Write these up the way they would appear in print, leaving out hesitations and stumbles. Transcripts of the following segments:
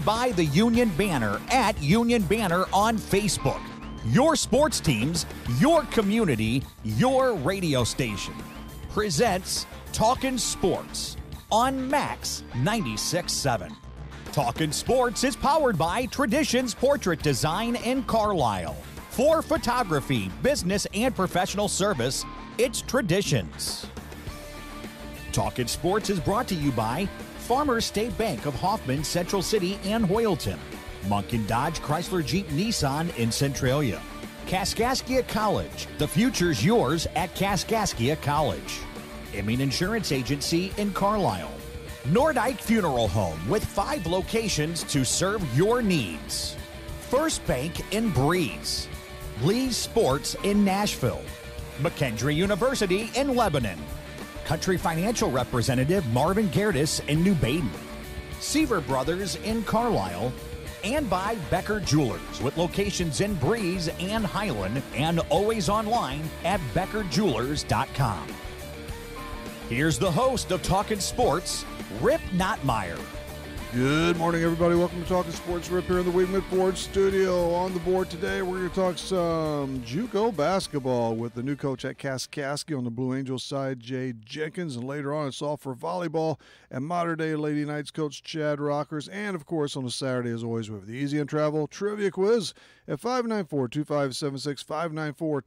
By the Union Banner at Union Banner on Facebook. Your sports teams, your community, your radio station. Presents Talknin Sports on Max 96.7. Talknin Sports is powered by Traditions Portrait Design in Carlisle. For photography, business, and professional service, it's Traditions. Talknin Sports is brought to you by Farmers State Bank of Hoffman, Central City, and Hoyleton. Munkin Dodge Chrysler Jeep Nissan in Centralia. Kaskaskia College. The future's yours at Kaskaskia College. Emin Insurance Agency in Carlisle. Nordyke Funeral Home with 5 locations to serve your needs. First Bank in Breeze. Lee's Sports in Nashville. McKendree University in Lebanon. Country Financial Representative Marvin Gerdes in New Baden, Seaver Brothers in Carlisle, and by Becker Jewelers with locations in Breeze and Highland and always online at beckerjewelers.com. Here's the host of Talknin Sports, Rip Nottmeyer. Good morning, everybody. Welcome to Talknin Sports. Rip here in the Wingman Ford studio. On the board today, we're going to talk some JUCO basketball with the new coach at Kaskaskia on the Blue Angels side, Jay Jenkins. And later on, it's all for volleyball and Modern Day Lady Knights coach Chad Rockers. And, of course, on a Saturday, as always, we have the Easy on Travel Trivia Quiz at 594-2576,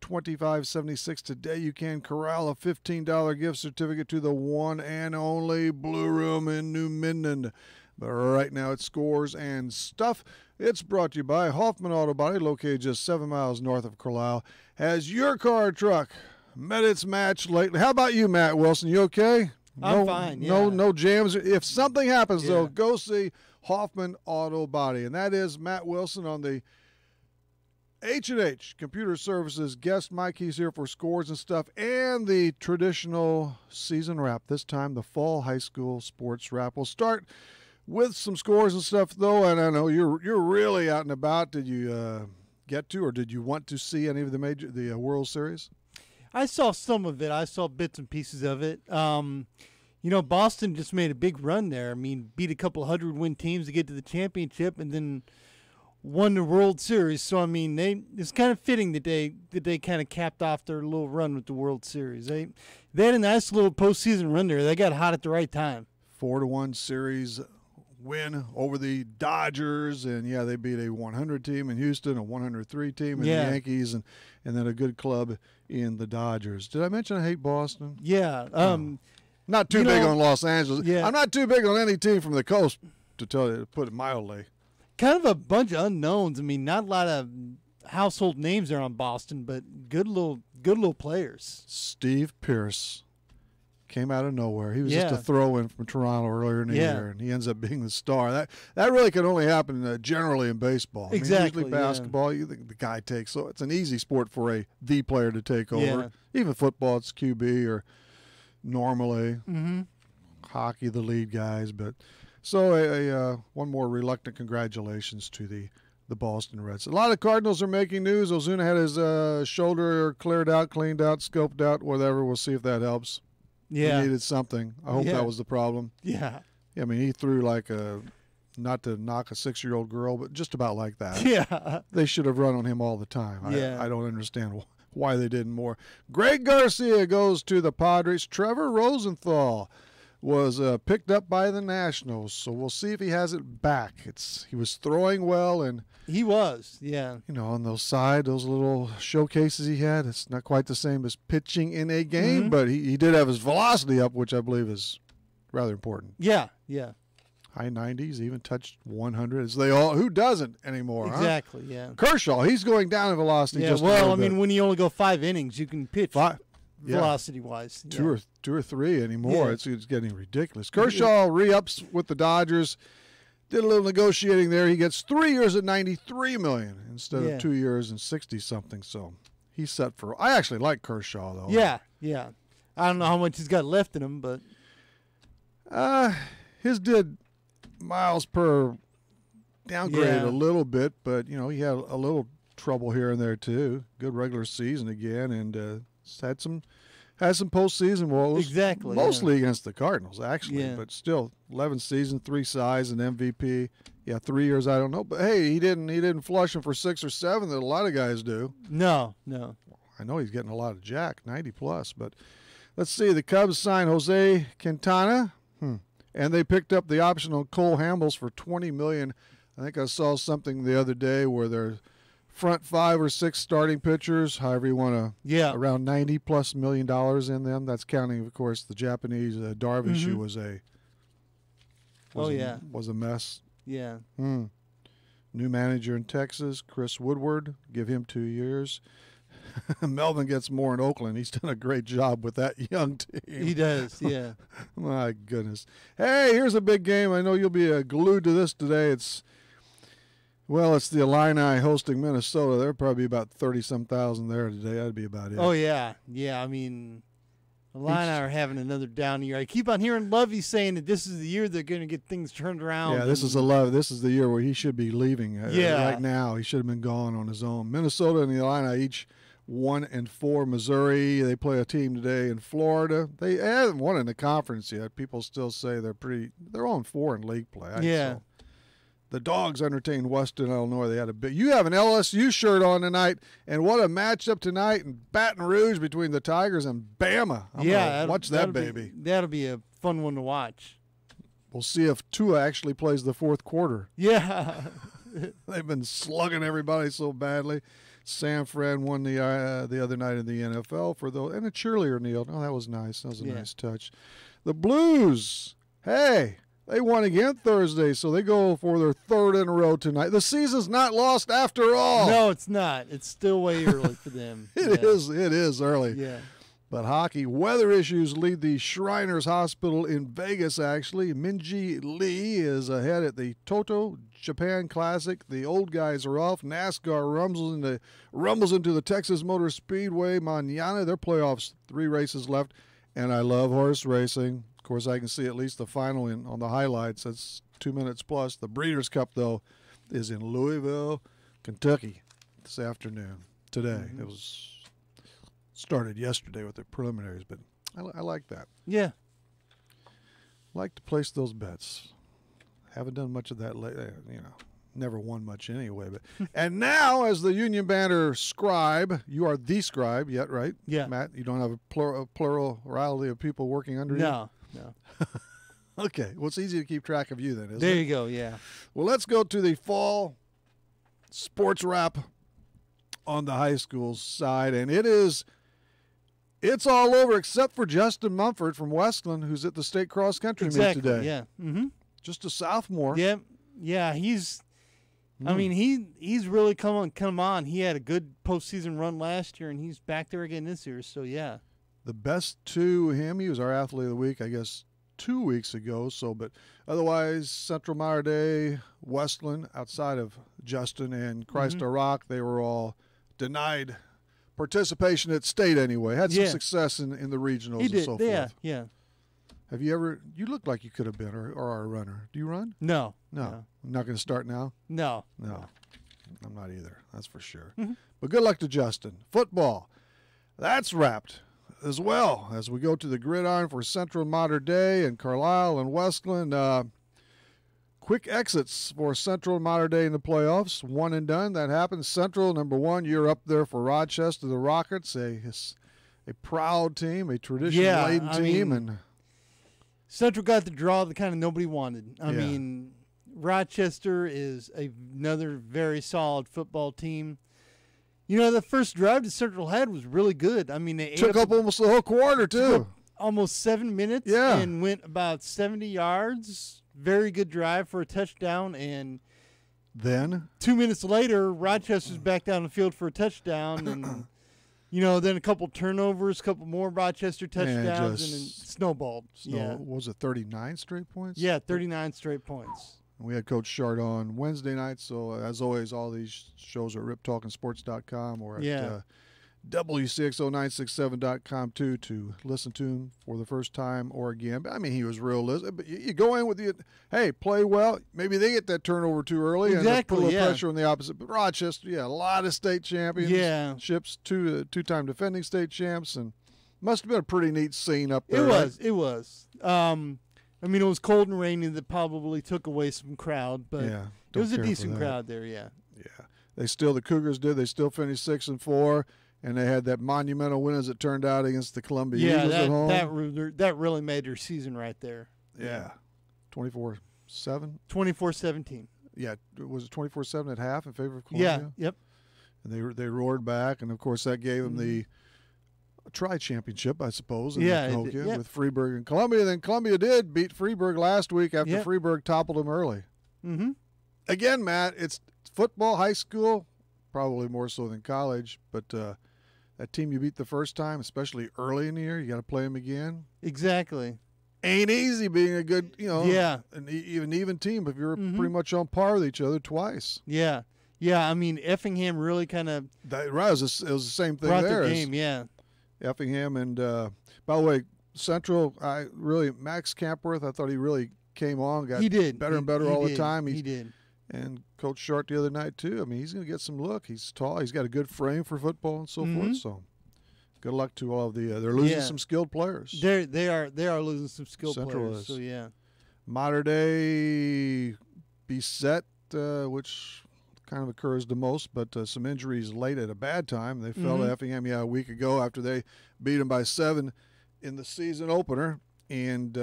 594-2576. Today, you can corral a $15 gift certificate to the one and only Blue Room in New Minden. But right now it's Scores and Stuff. It's brought to you by Hoffman Auto Body, located just 7 miles north of Carlisle. Has your car or truck met its match lately? How about you, Matt Wilson? You okay? I'm fine, yeah. No jams. If something happens, though, go see Hoffman Auto Body. And that is Matt Wilson on the H&H Computer Services guest mic. He's here for Scores and Stuff and the traditional season wrap. This time, the fall high school sports wrap. We'll start with some scores and stuff, though, and I know you're really out and about. Did you get to, or did you want to see any of the World Series? I saw some of it. I saw bits and pieces of it. Boston just made a big run there. I mean, beat a couple 100-win teams to get to the championship, and then won the World Series. So I mean, it's kind of fitting that they kind of capped off their little run with the World Series. They had a nice little postseason run there. They got hot at the right time. 4-1 series win over the Dodgers, and they beat a 100 team in Houston, a 103 team in the Yankees, and then a good club in the Dodgers. Did I mention I hate Boston? Yeah. Not too big on Los Angeles. Yeah. I'm not too big on any team from the coast, to put it mildly. Kind of a bunch of unknowns. I mean, not a lot of household names there on Boston, but good little players. Steve Pearce came out of nowhere. He was just a throw-in from Toronto earlier in the year, and he ends up being the star. That really can only happen generally in baseball. Exactly. Usually basketball, you think the guy takes. So it's an easy sport for the player to take over. Yeah. Even football, it's QB or normally. Mm-hmm. Hockey, the lead guys. But so one more reluctant congratulations to the Boston Reds. A lot of Cardinals are making news. Ozuna had his shoulder cleared out, cleaned out, scoped out, whatever. We'll see if that helps. Yeah. He needed something. I hope that was the problem. Yeah. I mean, he threw like not to knock a 6-year-old girl, but just about like that. Yeah. They should have run on him all the time. Yeah. I don't understand why they didn't more. Greg Garcia goes to the Padres. Trevor Rosenthal was picked up by the Nationals, so we'll see if he has it back. He was throwing well, and he was, on those those little showcases he had, it's not quite the same as pitching in a game, but he did have his velocity up, which I believe is rather important. Yeah. High 90s, even touched 100. As who doesn't anymore? Exactly, huh? yeah. Kershaw, he's going down in velocity. Yeah, just a little bit. when you only go 5 innings, you can pitch velocity-wise. Two or three anymore. It's getting ridiculous. Kershaw re-ups with the Dodgers. Did a little negotiating there. He gets 3 years at $93 million instead of 2 years and 60-something. So he's set for. I actually like Kershaw though. Yeah. I don't know how much he's got left in him, but his did miles per downgrade a little bit, but he had a little trouble here and there too. Good regular season again, and had some Has some postseason woes. Exactly. Mostly against the Cardinals, actually. Yeah. But still, 11 seasons, 3 sides, and MVP. Yeah, 3 years, I don't know. But, hey, he didn't flush him for 6 or 7 that a lot of guys do. No. I know he's getting a lot of jack, 90+. But let's see. The Cubs signed Jose Quintana, and they picked up the optional Cole Hamels for $20 million. I think I saw something the other day where their front 5 or 6 starting pitchers, however you want to, around $90+ million in them. That's counting, of course, the Japanese Darvish, who was a mess. Yeah. New manager in Texas, Chris Woodward. Give him 2 years. Melvin gets more in Oakland. He's done a great job with that young team. He does, yeah. My goodness. Hey, here's a big game. I know you'll be glued to this today. It's the Illini hosting Minnesota. There'll probably be about 30-some thousand there today. That'd be about it. Oh, yeah. Yeah, I mean, Illini are having another down year. I keep on hearing Lovey saying that this is the year they're going to get things turned around. Yeah, this is the year where he should be leaving. Right now, he should have been gone on his own. Minnesota and the Illini each 1-4. Missouri, they play a team today in Florida. They haven't won in the conference yet. People still say they're 0-4 in league play. Yeah. So the Dogs entertained Western Illinois. They had you have an LSU shirt on tonight, and what a matchup tonight in Baton Rouge between the Tigers and Bama. Watch that baby. That'll be a fun one to watch. We'll see if Tua actually plays the fourth quarter. Yeah. They've been slugging everybody so badly. San Fran won the other night in the NFL and a cheerleader kneeled. Oh, that was nice. That was a nice touch. The Blues, hey, they won again Thursday, so they go for their 3rd in a row tonight. The season's not lost after all. No, it's not. It's still way early for them. It is early. Yeah. But hockey, weather issues lead the Shriners Hospital in Vegas, actually. Minji Lee is ahead at the Toto Japan Classic. The old guys are off. NASCAR rumbles into the Texas Motor Speedway mañana. Their playoffs, 3 races left. And I love horse racing. Of course, I can see at least the final on the highlights. That's 2 minutes plus. The Breeders' Cup, though, is in Louisville, Kentucky this afternoon, today. It was started yesterday with the preliminaries, but I like that. Yeah. Like to place those bets. Haven't done much of that lately, never won much anyway. But and now, as the Union Banner scribe, you are the scribe yet, right? Yeah. Matt, you don't have a plurality of people working under you? No. Okay. Well, it's easy to keep track of you then, isn't it? There you go, yeah. Well, let's go to the fall sports wrap on the high school side, and it's all over except for Justin Mumford from Westland, who's at the state cross country meet today. Yeah. Mm-hmm. Just a sophomore. Yeah. Yeah. He's really come on. He had a good postseason run last year, and he's back there again this year. So yeah. The best to him. He was our athlete of the week, I guess, 2 weeks ago. So, but otherwise, Central Mater Dei, Westland, outside of Justin and Christ Our Rock, they were all denied participation at state anyway. Had some success in the regionals and so forth. Yeah. Have you ever? You look like you could have been or are a runner. Do you run? No. I'm not going to start now? No. I'm not either. That's for sure. But good luck to Justin. Football. That's wrapped as well as we go to the gridiron for Central Mater Dei and Carlisle and Westland. Quick exits for Central Mater Dei in the playoffs. One and done. That happens. Central, number 1, you're up there for Rochester, the Rockets, a proud team, a tradition-laden team. And Central got the draw that kind of nobody wanted. I mean, Rochester is another very solid football team. The first drive that Central had was really good. I mean, they took up almost the whole quarter, too. Almost 7 minutes and went about 70 yards. Very good drive for a touchdown, and then 2 minutes later, Rochester's back down the field for a touchdown, and then a couple turnovers, a couple more Rochester touchdowns, and then snowballed. Was it 39 straight points? Yeah, 39 straight points. We had Coach Shard on Wednesday night, so as always, all these shows are at riptalkingsports.com or at Wcso967.com too to listen to him for the first time or again. But I mean, he was realistic. But you go in with hey, play well. Maybe they get that turnover too early and put a little pressure on the opposite. But Rochester, a lot of state championships, two-time defending state champs, and Must have been a pretty neat scene up there. It was. I mean, it was cold and rainy that probably took away some crowd, but Yeah, it was a don't care for decent that. crowd there, yeah. Yeah. The Cougars did. They still finished 6-4, and they had that monumental win as it turned out against the Columbia Yeah, Eagles at home. that really made their season right there. Yeah. 24-7? 24-17. Yeah. Was it 24-7 at half in favor of Columbia? Yeah, yep. And they roared back, and, of course, that gave them the tri-championship, I suppose, in Yeah, Cahokia yeah. with Freeburg and Columbia. Then Columbia did beat Freeburg last week after Freeburg toppled them early. Mm-hmm. Again, Matt, it's football, high school, probably more so than college, but that team you beat the first time, especially early in the year, you got to play them again. Exactly. Ain't easy being a good, an even team if you're Mm-hmm. pretty much on par with each other twice. Yeah. Yeah, I mean, Effingham really kind of It was the same thing brought there. the game, yeah. Effingham and, by the way, Central, Max Campworth, I thought he really came on, got better and better all the time. He did. And Coach Short the other night, too. I mean, he's going to get some look. He's tall. He's got a good frame for football and so forth. So good luck to all of the they're losing some skilled players. They are losing some skilled Central players. is. So, yeah. Mater Dei beset, which kind of occurs the most, but some injuries late at a bad time. They fell to Effingham a week ago after they beat them by 7 in the season opener, and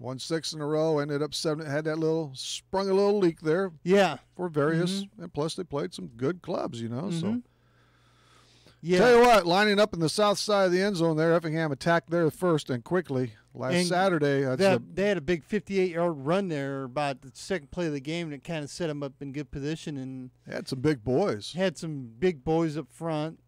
won 6 in a row. Ended up 7. Had sprung a little leak there. Yeah. For various, and plus they played some good clubs, So. Yeah. Tell you what, lining up in the south side of the end zone there, Effingham attacked there first and quickly. Saturday, they had a big 58-yard run there about the second play of the game that kind of set them up in good position, and they had some big boys. Had some big boys up front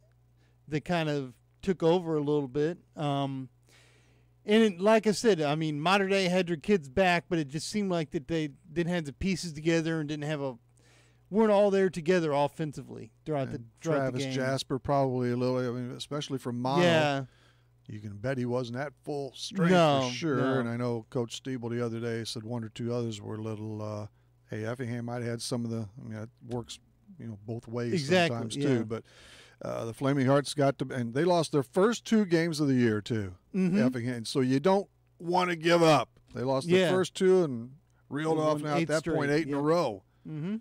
that kind of took over a little bit. Like I said, I mean, Mater Dei had their kids back, but it just seemed like that they didn't have the pieces together and weren't all there together offensively throughout the game. Travis Jasper probably a little, especially from Mono. Yeah. You can bet he wasn't at full strength for sure. No. And I know Coach Stiebel the other day said one or two others were a little, Effingham might have had some of it works, both ways sometimes too. But the Flaming Hearts and they lost their first 2 games of the year too, Effingham. So you don't want to give up. They lost the first 2 and reeled off now at that point 8 in a row. Mm-hmm.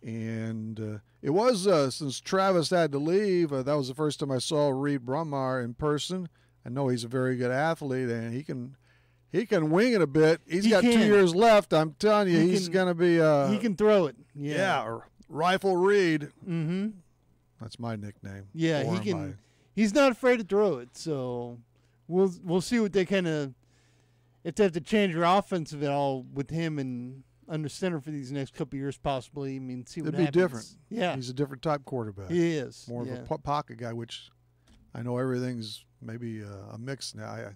And it was, since Travis had to leave, that was the first time I saw Reed Brumar in person. I know he's a very good athlete, and he can wing it a bit. He got 2 years left. I'm telling you, he's going to be he can throw it. Yeah, Rifle Reed. Mm-hmm. That's my nickname. Yeah, he can. He's not afraid to throw it. So we'll see what they kind of, if they have to change their offense at all with him and under center for these next couple of years, possibly. I mean, see what happens. It'd be different. Yeah, he's a different type quarterback. He is more of a pocket guy, which I know everything's maybe a mix now.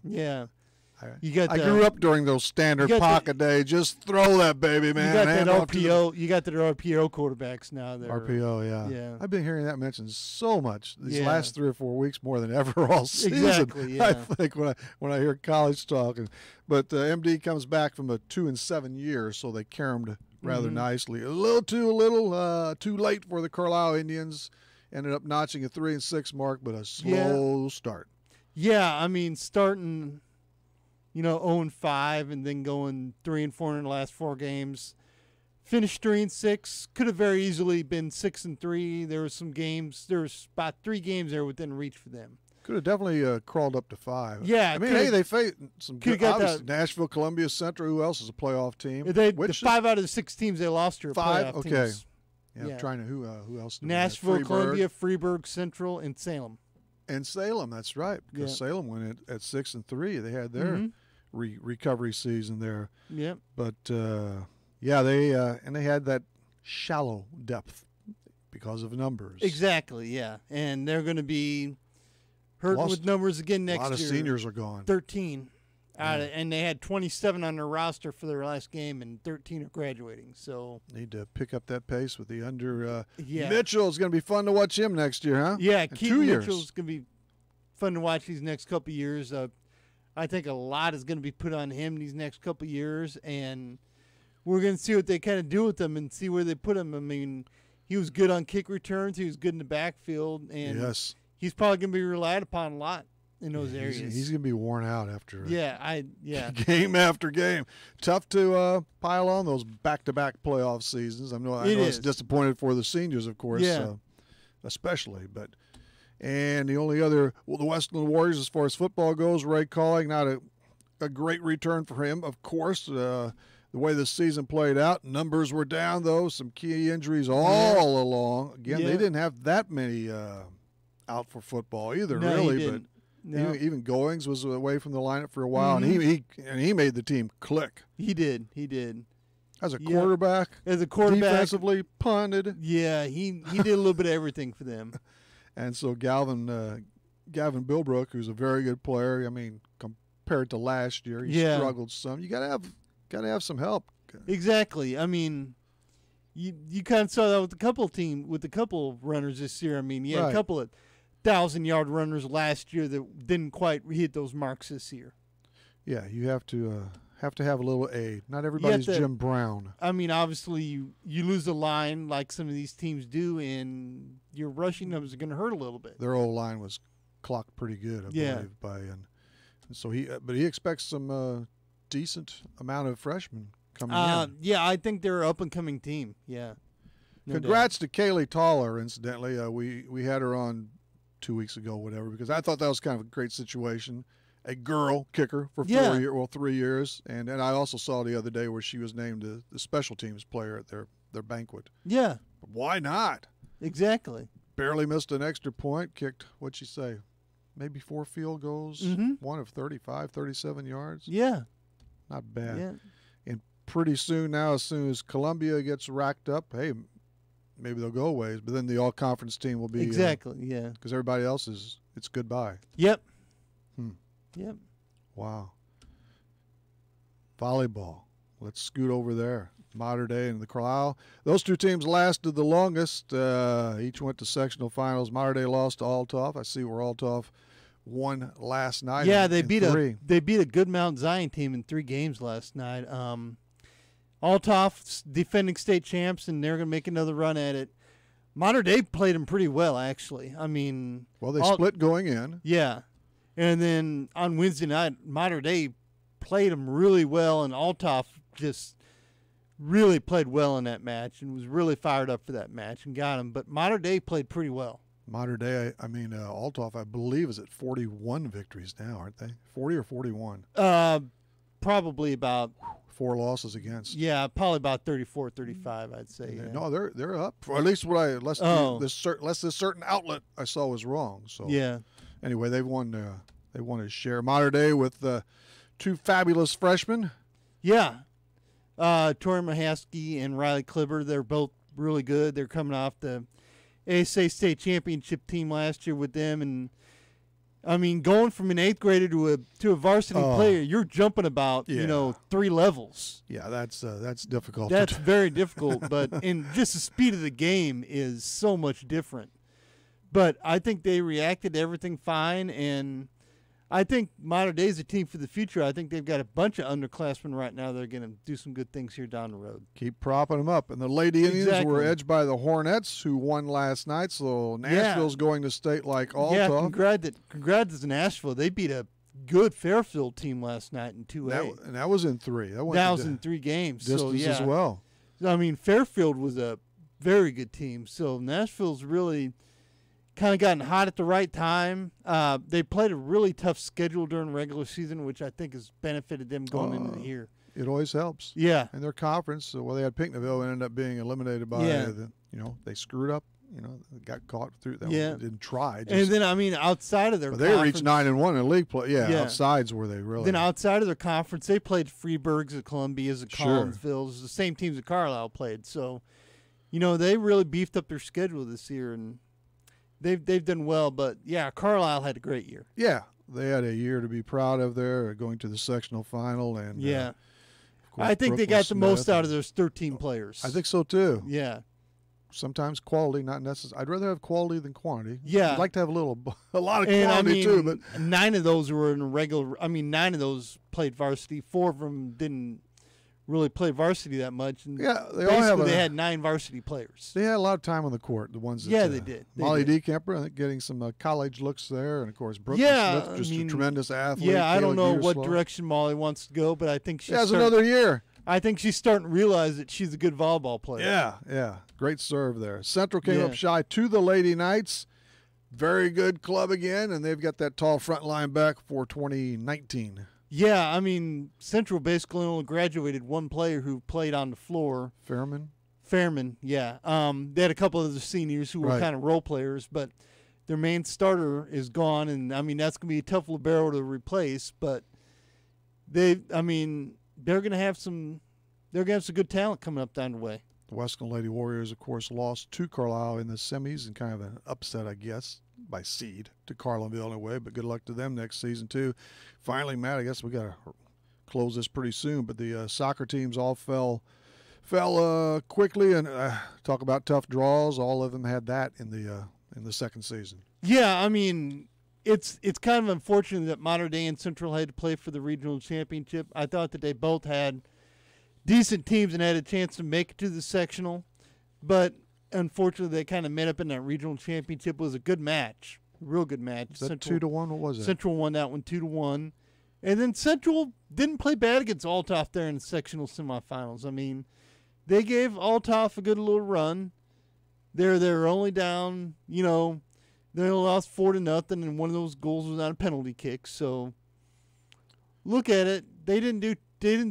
I grew up during those standard pocket days. Just throw that baby, man. You got that RPO. You got the RPO quarterbans now. RPO, yeah. I've been hearing that mentioned so much these last 3 or 4 weeks, more than ever all season. Exactly. Yeah. I think when I hear college talk, but MD comes back from a 2-7 year, so they caromed rather nicely. A little too late for the Carlisle Indians. Ended up notching a 3-6 mark, but a slow start. Yeah, I mean, starting 0-5 and then going 3-4 in the last 4 games. Finished 3-6. Could have very easily been 6-3. There was about 3 games there within reach for them. Could have definitely crawled up to 5. Yeah, I mean, they faced some good. Obviously, Nashville, Columbia, Central. Who else is a playoff team? The 5 out of the 6 teams they lost are 5. playoff okay. Teams. Yeah, I'm trying to who else? Nashville, Columbia, Freeburg, Central, and Salem. And Salem, that's right, because Salem went at 6-3. They had their recovery season there. Yep. But they had that shallow depth because of numbers. Exactly. Yeah, and they're going to be hurting with numbers again next year. A lot of seniors are gone. 13. And they had 27 on their roster for their last game, and 13 are graduating. So need to pick up that pace with the under. Mitchell is going to be fun to watch him next year, huh? Yeah, Keaton Mitchell's going to be fun to watch these next couple of years. I think a lot is going to be put on him these next couple of years, and we're going to see what they kind of do with him and see where they put him. I mean, he was good on kick returns. He was good in the backfield, and he's probably going to be relied upon a lot in those areas. He's going to be worn out after game after game. Tough to pile on those back-to-back playoff seasons. I know it's disappointed for the seniors, of course, especially. And the only other, the Westland Warriors, as far as football goes, Ray Calling, not a great return for him, of course. The way the season played out, numbers were down, though. Some key injuries all along. Again, they didn't have that many out for football either, really. But even Goings was away from the lineup for a while, and he made the team click. He did. As a quarterback, defensively punted. Yeah, he did a little bit of everything for them. And so Gavin Bilbrook, who's a very good player, I mean, compared to last year, he struggled some. You gotta have some help. Exactly. I mean, you kind of saw that with a couple of runners this year. I mean, a couple of 1,000-yard runners last year that didn't quite hit those marks this year. Yeah, you have to have a little aid. Not everybody's Jim Brown. I mean, obviously, you lose a line like some of these teams do, and your rushing numbers are going to hurt a little bit. Their old line was clocked pretty good, I believe, and so he expects some decent amount of freshmen coming in. Yeah, I think they're an up-and-coming team. Yeah. Congrats to Kaylee Toller, incidentally. We had her on 2 weeks ago, whatever, because I thought that was kind of a great situation. A girl kicker for 3 years, and I also saw the other day where she was named the special teams player at their banquet. Yeah. Why not? Exactly. Barely missed an extra point, kicked, what'd she say, maybe 4 field goals, one of 35, 37 yards. Yeah. Not bad. Yeah. And pretty soon now, as soon as Columbia gets racked up, hey, maybe they'll go ways, but then the all-conference team will be. Exactly, yeah. Because everybody else it's goodbye. Yep. Yep. Wow. Volleyball. Let's scoot over there. Mater Dei and the Carlisle. Those two teams lasted the longest. Each went to sectional finals. Mater Dei lost to Althoff. I see where Althoff won last night. Yeah, they beat a good Mount Zion team in 3 games last night. Althoff defending state champs, and they're going to make another run at it. Mater Dei played them pretty well, actually. I mean, well, they split going in. Yeah. And then on Wednesday night, Mater Dei played them really well, and Althoff just really played well in that match and was really fired up for that match and got them. But Mater Dei played pretty well. Mater Dei, Althoff, I believe, is at 41 victories now, aren't they? 40 or 41? Probably about 4 losses against. Yeah, probably about 34, 35, I'd say. Yeah. No, they're up. Or at least unless this certain outlet I saw was wrong. So yeah. Anyway, they won a share. Mater Dei with 2 fabulous freshmen. Yeah. Tori Mahaski and Riley Klibber, they're both really good. They're coming off the ASA state championship team last year with them, and I mean, going from an 8th grader to a varsity player, you're jumping about 3 levels. Yeah, that's difficult. That's very difficult, but in just the speed of the game is so much different. But I think they reacted to everything fine, and I think Mater Dei is a team for the future. I think they've got a bunch of underclassmen right now that are going to do some good things here down the road. Keep propping them up. And the Lady Indians were edged by the Hornets, who won last night. So Nashville's going to state like Althoff. Yeah, congrats to Nashville. They beat a good Fairfield team last night in 2A. And that was in 3. That was in 3 games. Distance as well. I mean, Fairfield was a very good team. So Nashville's really kind of gotten hot at the right time. They played a really tough schedule during the regular season, which I think has benefited them going into the year. It always helps. Yeah. In their conference, they had Pinckneyville and ended up being eliminated by, they screwed up. Got caught through that. Yeah. Didn't try. And then, outside of their conference. They reached 9-1 in league play. Yeah, outsides where they really. Then outside of their conference, they played Freeburgs, at Columbia's, at Collinsville's, the same teams that Carlisle played. So, they really beefed up their schedule this year, and They've done well, but, Carlisle had a great year. Yeah, they had a year to be proud of there, going to the sectional final. And of course, I think they got the most out of those 13 players. I think so, too. Yeah. Sometimes quality, not necessary. I'd rather have quality than quantity. Yeah. I'd like to have a lot of quality, too. But 9 of those were in a regular – 9 of those played varsity. 4 of them didn't really play varsity that much. And Yeah, they had 9 varsity players. They had a lot of time on the court, the ones that they did. Molly Decamper, I think, getting some college looks there, and of course Brooke Smith, just a tremendous athlete. Yeah, I don't know what Gearslow. direction Molly wants to go, but I think she has another year. I think she's starting to realize that she's a good volleyball player. Yeah. Great serve there. Central came up shy to the Lady Knights. Very good club again, and they've got that tall front line back for 2019. Yeah, I mean, Central basically only graduated one player who played on the floor. Fairman, yeah. They had a couple of the seniors who were kind of role players, but their main starter is gone, and, I mean, that's going to be a tough libero to replace, but they're going to have some good talent coming up down the way. The Western Lady Warriors, of course, lost to Carlisle in the semis in kind of an upset, I guess, by seed to Carlinville in a way, but good luck to them next season, too. Finally, Matt, I guess we got to close this pretty soon, but the soccer teams all fell quickly, and talk about tough draws. All of them had that in the second season. Yeah, I mean, it's kind of unfortunate that Mater Dei and Central had to play for the regional championship. I thought that they both had decent teams and had a chance to make it to the sectional, but unfortunately they kind of met up in that regional championship. It was a good match, a real good match. Was that 2-1? What was it? Central won that one 2-1, and then Central didn't play bad against Althoff there in the sectional semifinals. I mean, they gave Althoff a good little run. They were only down, they only lost 4-0, and one of those goals was on a penalty kick. So look at it, they didn't do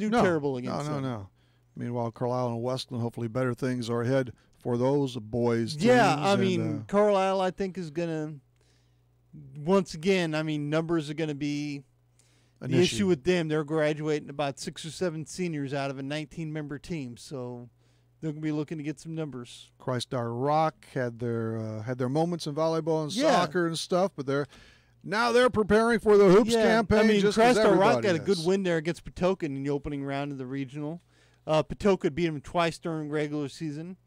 terrible against them. No. Meanwhile, Carlisle and Westland, hopefully better things are ahead for those boys. Yeah, I mean, Carlisle, I think, is going to, once again, numbers are going to be the issue with them. They're graduating about 6 or 7 seniors out of a 19-member team, so they're going to be looking to get some numbers. Christ Our Rock had their moments in volleyball and soccer and stuff, but they're preparing for the hoops campaign. Christ Our Rock got a good win there against Patoka in the opening round of the regional. Patoka beat them twice during regular season.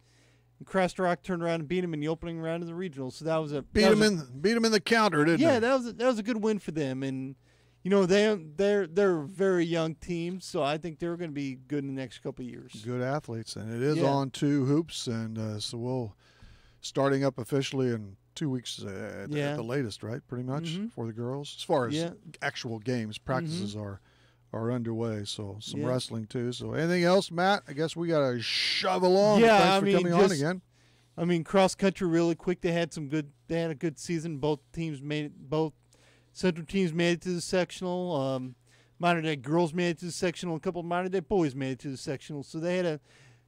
And Christ Our Rock turned around and beat them in the opening round of the regional. So that was beat them in the counter, didn't they? Yeah, that was a good win for them. And they're a very young team, so I think they're going to be good in the next couple of years. Good athletes, and it is on 2 hoops, and so we'll starting up officially in 2 weeks at the latest, right? Pretty much for the girls. As far as actual games, practices are underway. So some wrestling too. So anything else, Matt? I guess we got to shove along. Yeah, Thanks for coming on again. Cross country really quick. They had a good season. Both Central teams made it to the sectional. Mater Dei girls made it to the sectional. A couple of Mater Dei boys made it to the sectional. So they had a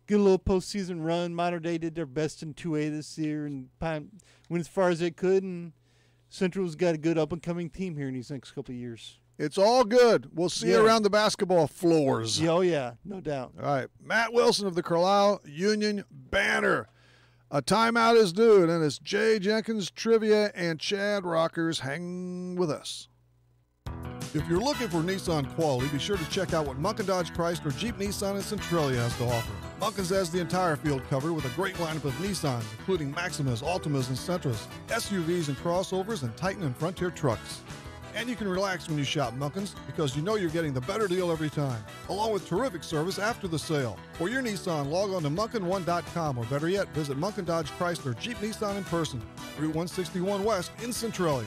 good little postseason run. Mater Dei did their best in 2A this year and went as far as they could. And Central's got a good up-and-coming team here in these next couple of years. It's all good. We'll see you around the basketball floors. Oh, yeah, no doubt. All right. Matt Wilson of the Carlisle Union Banner. A timeout is due, and then it's Jay Jenkins, Trivia, and Chad Rockers. Hang with us. If you're looking for Nissan quality, be sure to check out what Munkin Dodge Chrysler Jeep Nissan in Centralia has to offer. Munkin's has the entire field covered with a great lineup of Nissans, including Maximas, Altimas, and Sentras, SUVs and crossovers, and Titan and Frontier trucks. And you can relax when you shop Munkin's because you know you're getting the better deal every time, along with terrific service after the sale. For your Nissan, log on to Munkin1.com, or better yet, visit Munkin Dodge Chrysler Jeep Nissan in person, Route 161 West in Centralia.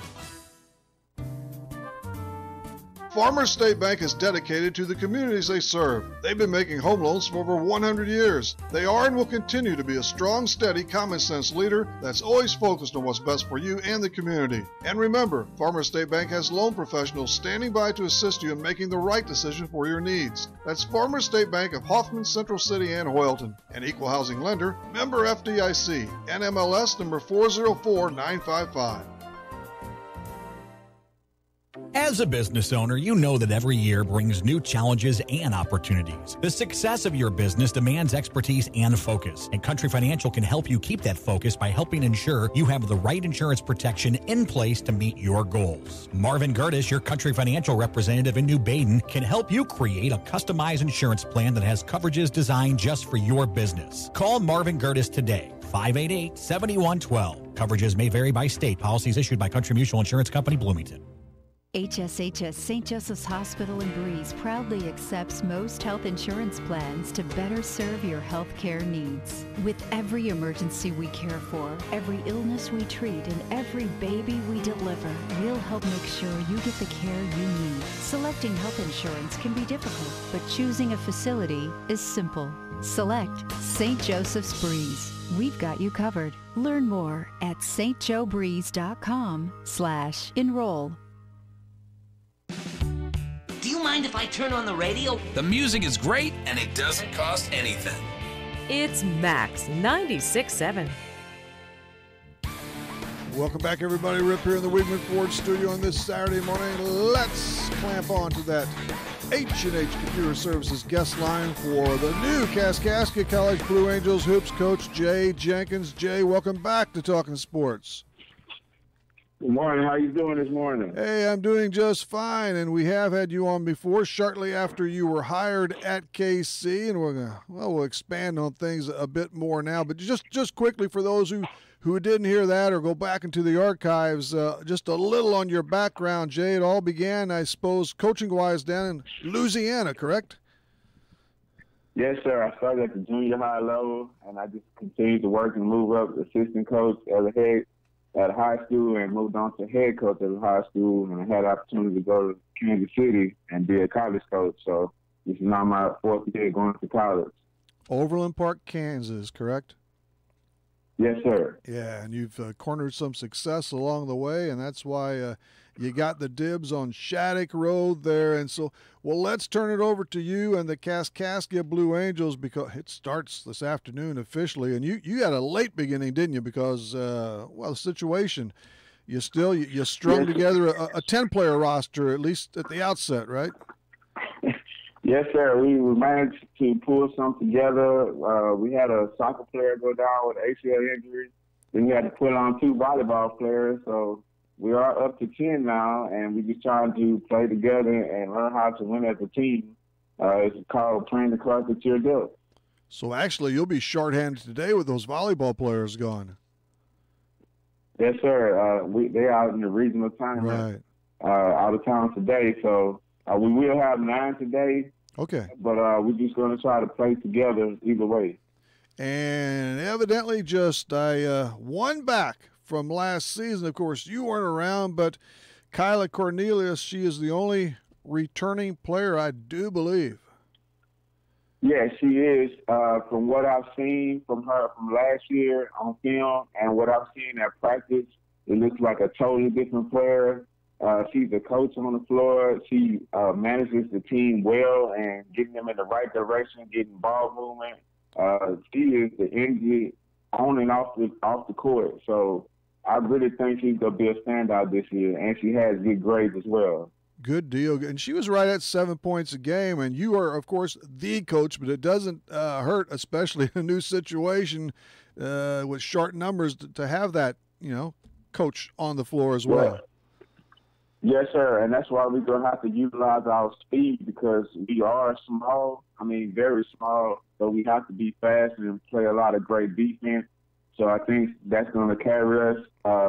Farmers State Bank is dedicated to the communities they serve. They've been making home loans for over 100 years. They are and will continue to be a strong, steady, common-sense leader that's always focused on what's best for you and the community. And remember, Farmers State Bank has loan professionals standing by to assist you in making the right decision for your needs. That's Farmers State Bank of Hoffman, Central City, and Hoyleton. An equal housing lender, member FDIC, NMLS number 404955. As a business owner, you know that every year brings new challenges and opportunities. The success of your business demands expertise and focus, and Country Financial can help you keep that focus by helping ensure you have the right insurance protection in place to meet your goals. Marvin Gertis, your Country Financial representative in New Baden, can help you create a customized insurance plan that has coverages designed just for your business. Call Marvin Gertis today. 588-7112. Coverages may vary by state. Policies issued by Country Mutual Insurance Company, Bloomington. HSHS St. Joseph's Hospital in Breeze proudly accepts most health insurance plans to better serve your health care needs. With every emergency we care for, every illness we treat, and every baby we deliver, we'll help make sure you get the care you need. Selecting health insurance can be difficult, but choosing a facility is simple. Select St. Joseph's Breeze. We've got you covered. Learn more at stjoebreeze.com/enroll. Do you mind if I turn on the radio? The music is great and it doesn't cost anything. It's Max 96.7. Welcome back, everybody. Rip here in the Wigman Ford studio on this Saturday morning. Let's clamp on to that H&H Computer Services guest line for the new Kaskaskia College Blue Angels hoops coach Jay Jenkins. Jay, welcome back to Talking Sports. Good morning. How you doing this morning? Hey, I'm doing just fine, and we have had you on before, shortly after you were hired at KC, and we'll expand on things a bit more now. But just quickly for those who didn't hear that or go back into the archives, just a little on your background, Jay. It all began, I suppose, coaching-wise down in Louisiana, correct? Yes, sir. I started at the junior high level, and I just continued to work and move up assistant coach as a head at high school and moved on to head coach at a high school, and I had the opportunity to go to Kansas City and be a college coach. So this is now my fourth year going to college. Overland Park, Kansas, correct? Yes, sir. Yeah, and you've cornered some success along the way, and that's why you got the dibs on Shattuck Road there. And so, well, let's turn it over to you and the Kaskaskia Blue Angels because it starts this afternoon officially. And you had a late beginning, didn't you? Because, the situation, you strung together a 10-player roster, at least at the outset, right? Yes, sir. We managed to pull some together. We had a soccer player go down with ACL injury. Then we had to put on 2 volleyball players. So we are up to 10 now, and we're just trying to play together and learn how to win as a team. It's called playing the cards that you're dealt. So actually, you'll be shorthanded today with those volleyball players gone. Yes, sir. They're out in the regional tournament, out of town today. So we will have 9 today. Okay. But we're just going to try to play together either way. And evidently just one back from last season. Of course, you weren't around, but Kyla Cornelius, she is the only returning player, I do believe. Yeah, she is. From what I've seen from her from last year on film and what I've seen at practice, it looks like a totally different player. She's a coach on the floor. She manages the team well and getting them in the right direction, getting ball movement. She is the energy on and off the court. So I really think she's going to be a standout this year, and she has good grades as well. Good deal. And she was right at 7 points a game, and you are, of course, the coach, but it doesn't hurt, especially in a new situation with short numbers, to have that, coach on the floor as well. Yes, sir, and that's why we're going to have to utilize our speed because we are small, very small, so we have to be fast and play a lot of great defense. So I think that's going to carry us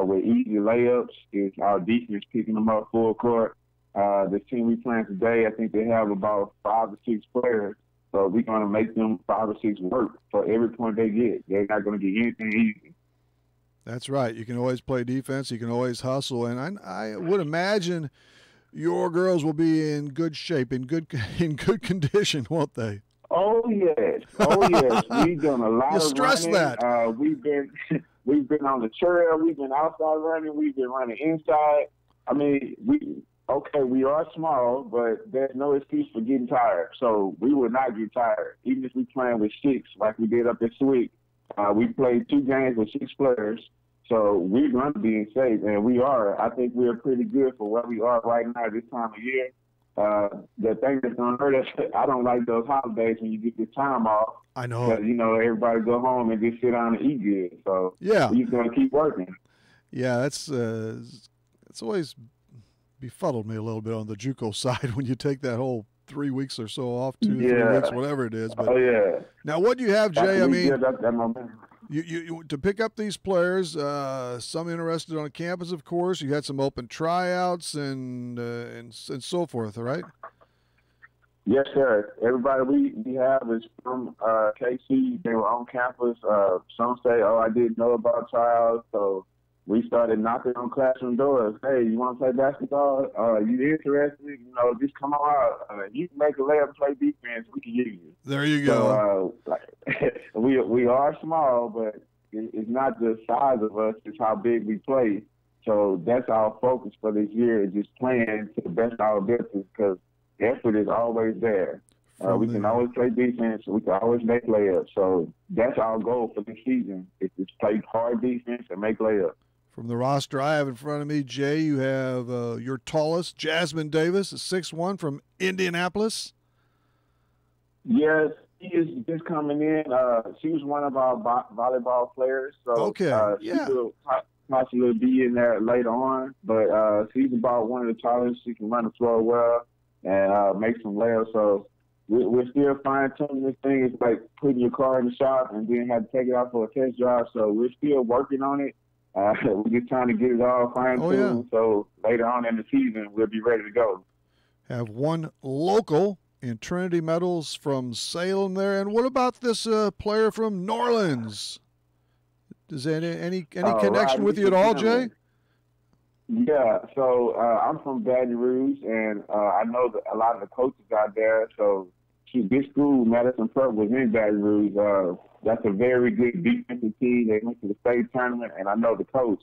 with easy layups is our defense picking them up full court. The team we playing today, I think they have about 5 or 6 players, so we're going to make them 5 or 6 work for every point they get. They're not going to get anything easy. That's right. You can always play defense. You can always hustle. And I would imagine your girls will be in good shape, in good condition, won't they? Oh, yes. Oh, yes. We've done a lot you of stress running. That. We've been on the trail. We've been outside running. We've been running inside. We are small, but there's no excuse for getting tired. So we will not get tired. Even if we playing with 6 like we did up this week. We played 2 games with 6 players, so we're going to be in shape, and we are. I think we're pretty good for where we are right now this time of year. The thing that's going to hurt us, I don't like those holidays when you get this time off. I know. Because, everybody go home and just sit down and eat good. So yeah, we're going to keep working. Yeah, that's always befuddled me a little bit on the JUCO side when you take that whole 3 weeks or so off, 2 3 weeks, whatever it is. But yeah. Now, what do you have, Jay? You to pick up these players, some interested on campus, of course. You had some open tryouts and so forth, all right? Yes, sir. Everybody we have is from KC. They were on campus. Some say, "Oh, I didn't know about tryouts," so we started knocking on classroom doors. Hey, you want to play basketball? You interested? Just come on out. You can make a layup, play defense. We can use you. There you go. So we are small, but it's not the size of us; it's how big we play. So that's our focus for this year: is just playing to the best of our abilities, because effort is always there. We can always play defense. We can always make layups. So that's our goal for this season: is to play hard defense and make layups. From the roster I have in front of me, Jay, you have your tallest, Jasmine Davis, a 6'1", from Indianapolis. Yes, she is just coming in. She was one of our volleyball players. So okay, she will possibly be in there later on. But she's about one of the tallest. She can run the floor well and make some layups. So we're still fine-tuning this thing. It's like putting your car in the shop and then have to take it out for a test drive. So we're still working on it. We're just trying to get it all fine-tuned, so later on in the season we'll be ready to go. Have one local in Trinity Metals from Salem there. And what about this player from New Orleans? Does any connection with you at all, Jay? Yeah, so I'm from Baton Rouge, and I know that a lot of the coaches out there. So this school, Madison Prep, was in Baton Rouge. That's a very good defensive team. They went to the state tournament, and I know the coach.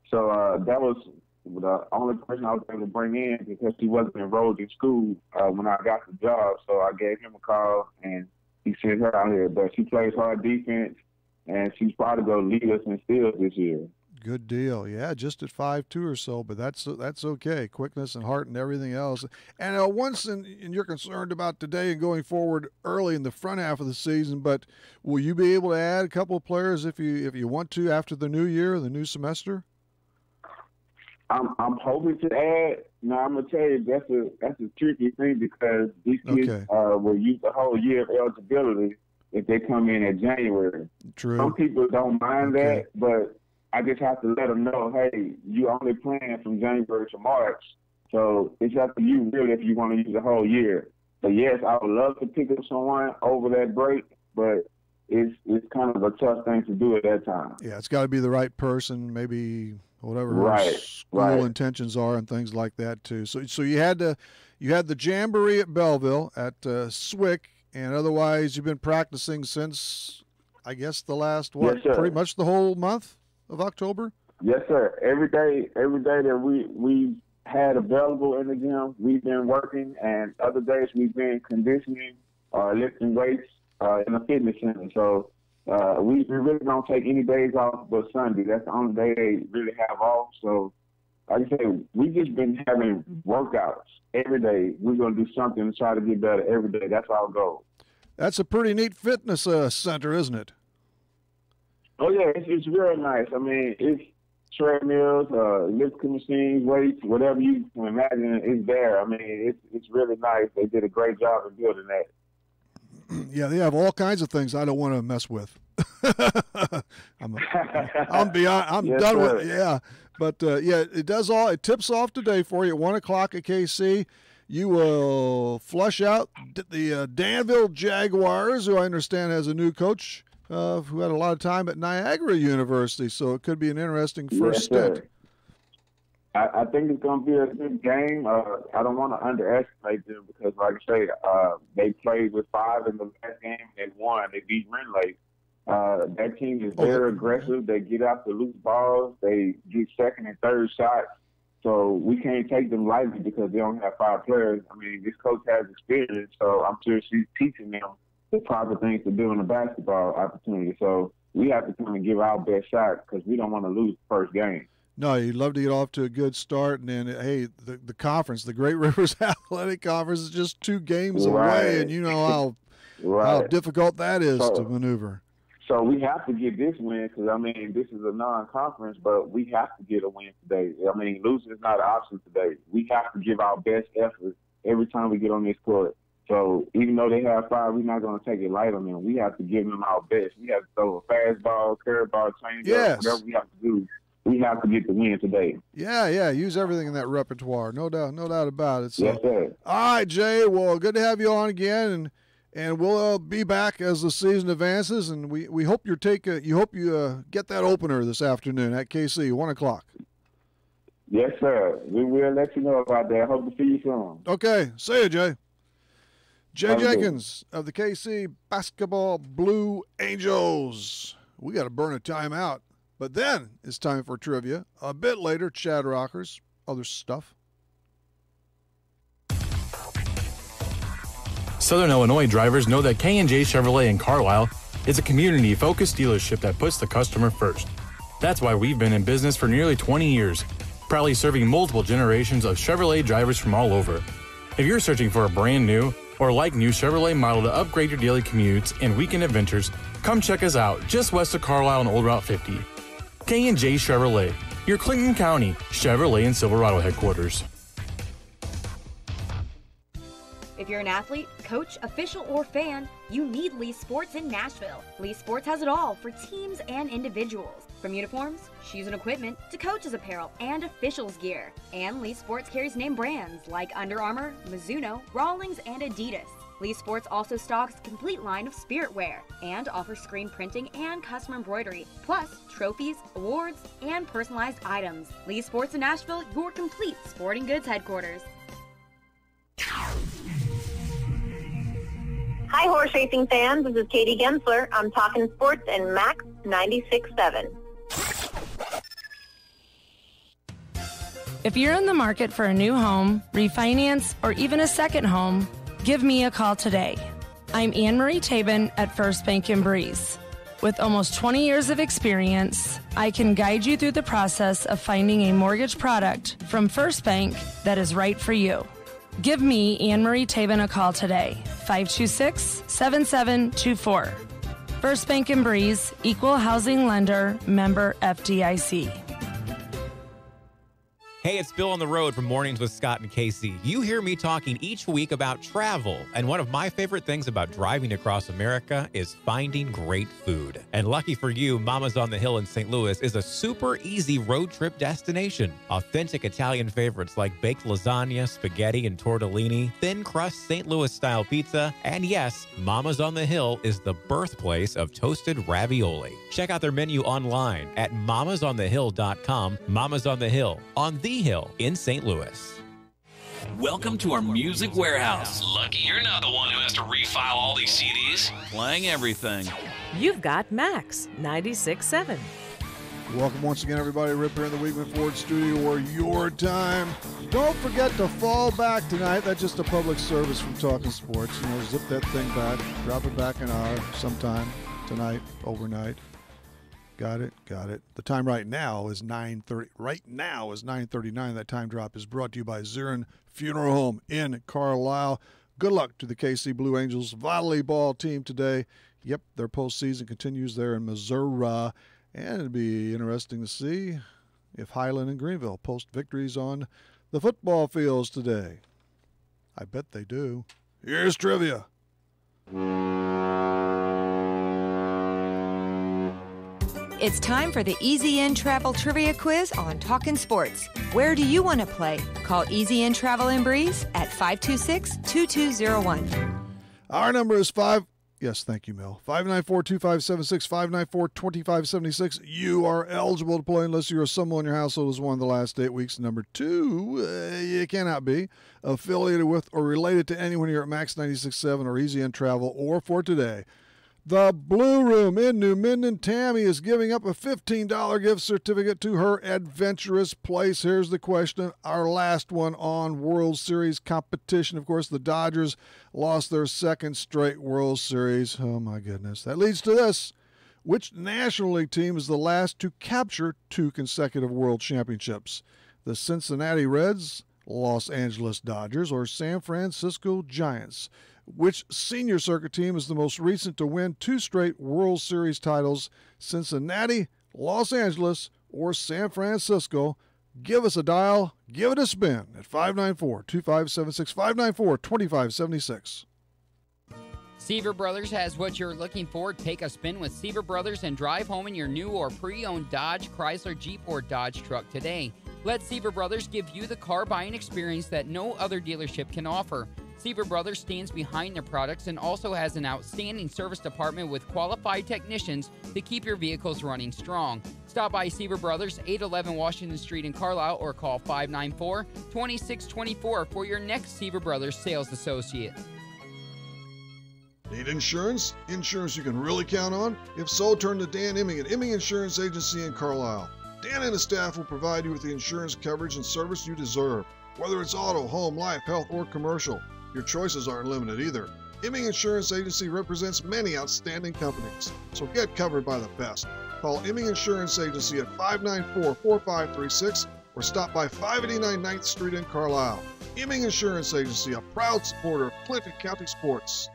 So that was the only person I was able to bring in, because he wasn't enrolled in school when I got the job. So I gave him a call, and he sent her out here. But she plays hard defense, and she's probably going to lead us in steals this year. Good deal. Yeah, just at 5'2" or so, but that's okay. Quickness and heart and everything else. And and you're concerned about today and going forward early in the front half of the season, but will you be able to add a couple of players if you want to after the new year, the new semester? I'm hoping to add. Now, I'm gonna tell you that's a tricky thing, because these kids will use the whole year of eligibility if they come in January. True. Some people don't mind that, but I just have to let them know, hey, you only playing from January to March, so it's up to you really if you want to use the whole year. So yes, I would love to pick up someone over that break, but it's kind of a tough thing to do at that time. Yeah, it's got to be the right person, maybe whatever school intentions are and things like that too. So you had the jamboree at Belleville at Swick, and otherwise you've been practicing since, I guess, the last pretty much the whole month of October? Yes, sir. Every day that we had available in the gym, we've been working, and other days we've been conditioning or lifting weights in a fitness center. So we really don't take any days off but Sunday. That's the only day they really have off. So like I say, we've just been having workouts every day. We're going to do something to try to get better every day. That's our goal. That's a pretty neat fitness center, isn't it? Oh, yeah, it's real nice. I mean, it's treadmills, lifting machines, weights, whatever you can imagine is there. I mean, it's really nice. They did a great job in building that. Yeah, they have all kinds of things I don't want to mess with. I'm done with it. Yeah, but it tips off today for you at 1 o'clock at KC. You will flush out the Danville Jaguars, who I understand has a new coach who had a lot of time at Niagara University, so it could be an interesting first stint. I think it's going to be a good game. I don't want to underestimate them, because, like I say, they played with 5 in the last game and won. They beat Renlake. That team is very aggressive. They get out the loose balls. They get second and third shots. So we can't take them lightly because they only have 5 players. I mean, this coach has experience, so I'm sure she's teaching them the proper things to do in a basketball opportunity. So we have to come and give our best shot, because we don't want to lose the first game. No, you'd love to get off to a good start, and then, hey, the conference, the Great Rivers Athletic Conference, is just 2 games away, and you know how difficult that is to maneuver. So we have to get this win, because, I mean, this is a non-conference, but we have to get a win today. I mean, losing is not an option today. We have to give our best effort every time we get on this court. So even though they have 5, we're not going to take it light on them. We have to give them our best. We have to throw a fastball, curveball, changeup, whatever we have to do. We have to get the win today. Yeah. Use everything in that repertoire. No doubt about it. So, yes, sir. All right, Jay. Well, good to have you on again, and we'll be back as the season advances. And we hope you get that opener this afternoon at KC, 1:00. Yes, sir. We will let you know about that. Hope to see you soon. Okay. See you, Jay. Jay Jenkins of the KC Basketball Blue Angels. We got to burn a timeout. But then it's time for trivia. A bit later, Chad Rockers, other stuff. Southern Illinois drivers know that K&J Chevrolet in Carlisle is a community-focused dealership that puts the customer first. That's why we've been in business for nearly 20 years, proudly serving multiple generations of Chevrolet drivers from all over. If you're searching for a brand new or like new Chevrolet model to upgrade your daily commutes and weekend adventures, come check us out just west of Carlisle on Old Route 50. K&J Chevrolet, your Clinton County Chevrolet and Silverado headquarters. If you're an athlete, coach, official, or fan, you need Lee Sports in Nashville. Lee Sports has it all for teams and individuals. From uniforms, shoes and equipment, to coaches apparel and officials gear. And Lee Sports carries name brands like Under Armour, Mizuno, Rawlings, and Adidas. Lee Sports also stocks a complete line of spirit wear and offers screen printing and custom embroidery, plus trophies, awards, and personalized items. Lee Sports in Nashville, your complete sporting goods headquarters. Hi, horse racing fans. This is Katie Gensler. I'm talking sports and Max 96.7. If you're in the market for a new home, refinance, or even a second home, give me a call today. I'm Anne-Marie Tabin at First Bank in Breeze. With almost 20 years of experience, I can guide you through the process of finding a mortgage product from First Bank that is right for you. Give me, Anne-Marie Tabin, a call today, 526-7724. First Bank in Breeze, Equal Housing Lender, member FDIC. Hey, it's Bill on the road from Mornings with Scott and Casey. You hear me talking each week about travel, and one of my favorite things about driving across America is finding great food. And lucky for you, Mama's on the Hill in St. Louis is a super easy road trip destination. Authentic Italian favorites like baked lasagna, spaghetti, and tortellini, thin crust St. Louis-style pizza, and yes, Mama's on the Hill is the birthplace of toasted ravioli. Check out their menu online at mamasonthehill.com. Mama's on the Hill, on the Hill in St. Louis. Welcome to our music warehouse. Lucky you're not the one who has to refile all these CDs. Playing everything. You've got Max 96.7. Welcome once again, everybody. Rip here in the Weekman Ford studio, where your time. Don't forget to fall back tonight. That's just a public service from Talking Sports. You know, zip that thing back, drop it back an hour sometime tonight, overnight. Got it. The time right now is 9:30. Right now is 9:39. That time drop is brought to you by Zirin Funeral Home in Carlisle. Good luck to the KC Blue Angels volleyball team today. Yep, their postseason continues there in Missouri. And it'd be interesting to see if Highland and Greenville post victories on the football fields today. I bet they do. Here's trivia. It's time for the Easy In Travel Trivia Quiz on Talkin' Sports. Where do you want to play? Call Easy In Travel and Breeze at 526-2201. Our number is 5. Yes, thank you, Mel. 594-2576, 594-2576. You are eligible to play unless you're someone in your household has won the last 8 weeks. Number 2, you cannot be affiliated with or related to anyone here at Max 96.7 or Easy In Travel or for today. The Blue Room in New Minden. Tammy is giving up a $15 gift certificate to her adventurous place. Here's the question, our last one on World Series competition. Of course, the Dodgers lost their second straight World Series. Oh, my goodness. That leads to this. Which National League team is the last to capture 2 consecutive World Championships? The Cincinnati Reds, Los Angeles Dodgers, or San Francisco Giants? Which senior circuit team is the most recent to win 2 straight World Series titles? Cincinnati, Los Angeles, or San Francisco? Give us a dial. Give it a spin at 594-2576, 594-2576. Seaver Brothers has what you're looking for. Take a spin with Seaver Brothers and drive home in your new or pre-owned Dodge, Chrysler, Jeep, or Dodge truck today. Let Seaver Brothers give you the car buying experience that no other dealership can offer. Seaver Brothers stands behind their products and also has an outstanding service department with qualified technicians to keep your vehicles running strong. Stop by Seaver Brothers, 811 Washington Street in Carlisle, or call 594-2624 for your next Seaver Brothers sales associate. Need insurance? Insurance you can really count on? If so, turn to Dan Imming at Imming Insurance Agency in Carlisle. Dan and his staff will provide you with the insurance coverage and service you deserve. Whether it's auto, home, life, health, or commercial, your choices aren't limited either. Imming Insurance Agency represents many outstanding companies, so get covered by the best. Call Imming Insurance Agency at 594-4536 or stop by 589 9th Street in Carlisle. Imming Insurance Agency, a proud supporter of Clinton County sports.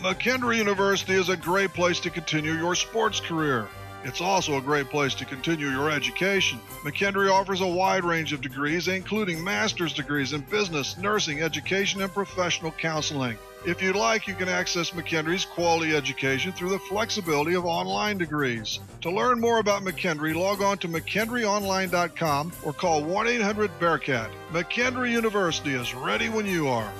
McKendree University is a great place to continue your sports career. It's also a great place to continue your education. McKendree offers a wide range of degrees, including master's degrees in business, nursing, education, and professional counseling. If you'd like, you can access McKendree's quality education through the flexibility of online degrees. To learn more about McKendree, log on to McKendreeOnline.com or call 1-800-BEARCAT. McKendree University is ready when you are.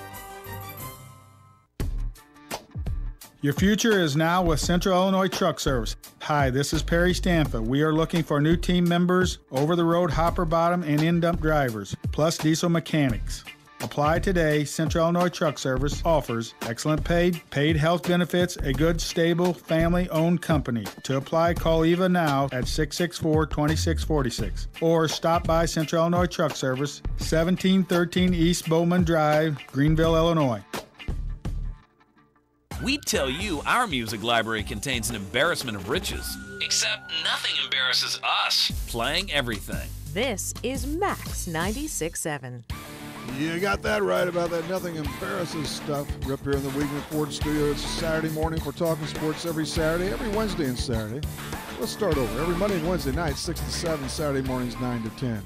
Your future is now with Central Illinois Truck Service. Hi, this is Perry Stanfield. We are looking for new team members, over-the-road hopper bottom and in-dump drivers, plus diesel mechanics. Apply today. Central Illinois Truck Service offers excellent paid health benefits, a good, stable, family-owned company. To apply, call Eva now at 664-2646 or stop by Central Illinois Truck Service, 1713 East Bowman Drive, Greenville, Illinois. We tell you our music library contains an embarrassment of riches. Except nothing embarrasses us. Playing everything. This is Max 96.7. You got that right about that nothing embarrasses stuff. We're up here in the Weekman Ford studio. It's a Saturday morning. We're talking sports every Saturday, every Wednesday and Saturday. Let's start over. Every Monday and Wednesday night, 6 to 7, Saturday mornings, 9 to 10.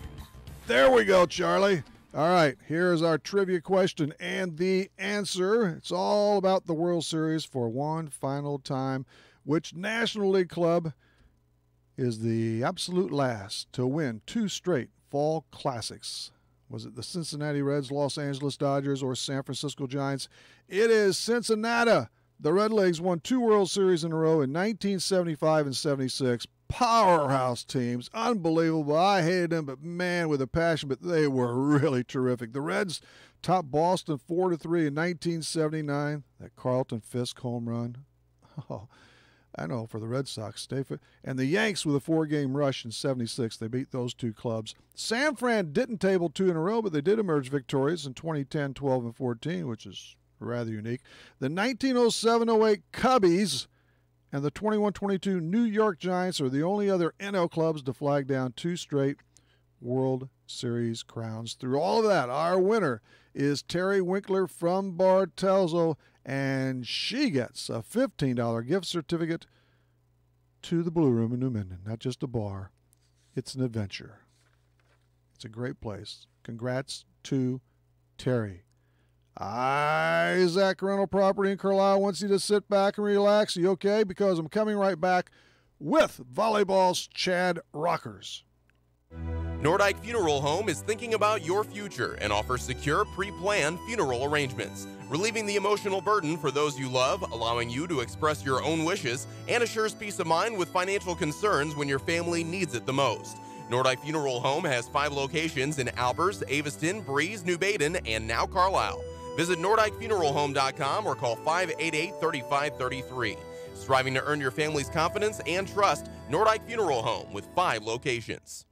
There we go, Charlie. All right, here's our trivia question and the answer. It's all about the World Series for one final time. Which National League club is the absolute last to win 2 straight fall classics? Was it the Cincinnati Reds, Los Angeles Dodgers, or San Francisco Giants? It is Cincinnati. The Red Legs won 2 World Series in a row in 1975 and 76. Powerhouse teams. Unbelievable. I hated them, but man, with a passion, but they were really terrific. The Reds topped Boston 4-3 in 1979. That Carlton Fisk home run. Oh, I know, for the Red Sox. And the Yanks with a 4-game rush in 76. They beat those 2 clubs. San Fran didn't table 2 in a row, but they did emerge victorious in 2010, 12, and 14, which is rather unique. The 1907-08 Cubbies and the 21-22 New York Giants are the only other NL clubs to flag down 2 straight World Series crowns. Through all of that, our winner is Terry Winkler from Bartelzo, and she gets a $15 gift certificate to the Blue Room in New Minden. Not just a bar, it's an adventure. It's a great place. Congrats to Terry. Isaac Rental Property in Carlisle wants you to sit back and relax. Are you okay? Because I'm coming right back with Volleyball's Chad Rockers. Nordyke Funeral Home is thinking about your future and offers secure, pre-planned funeral arrangements, relieving the emotional burden for those you love, allowing you to express your own wishes, and assures peace of mind with financial concerns when your family needs it the most. Nordyke Funeral Home has 5 locations in Albers, Aveston, Breeze, New Baden, and now Carlisle. Visit NordykeFuneralHome.com or call 588-3533. Striving to earn your family's confidence and trust, Nordyke Funeral Home with 5 locations.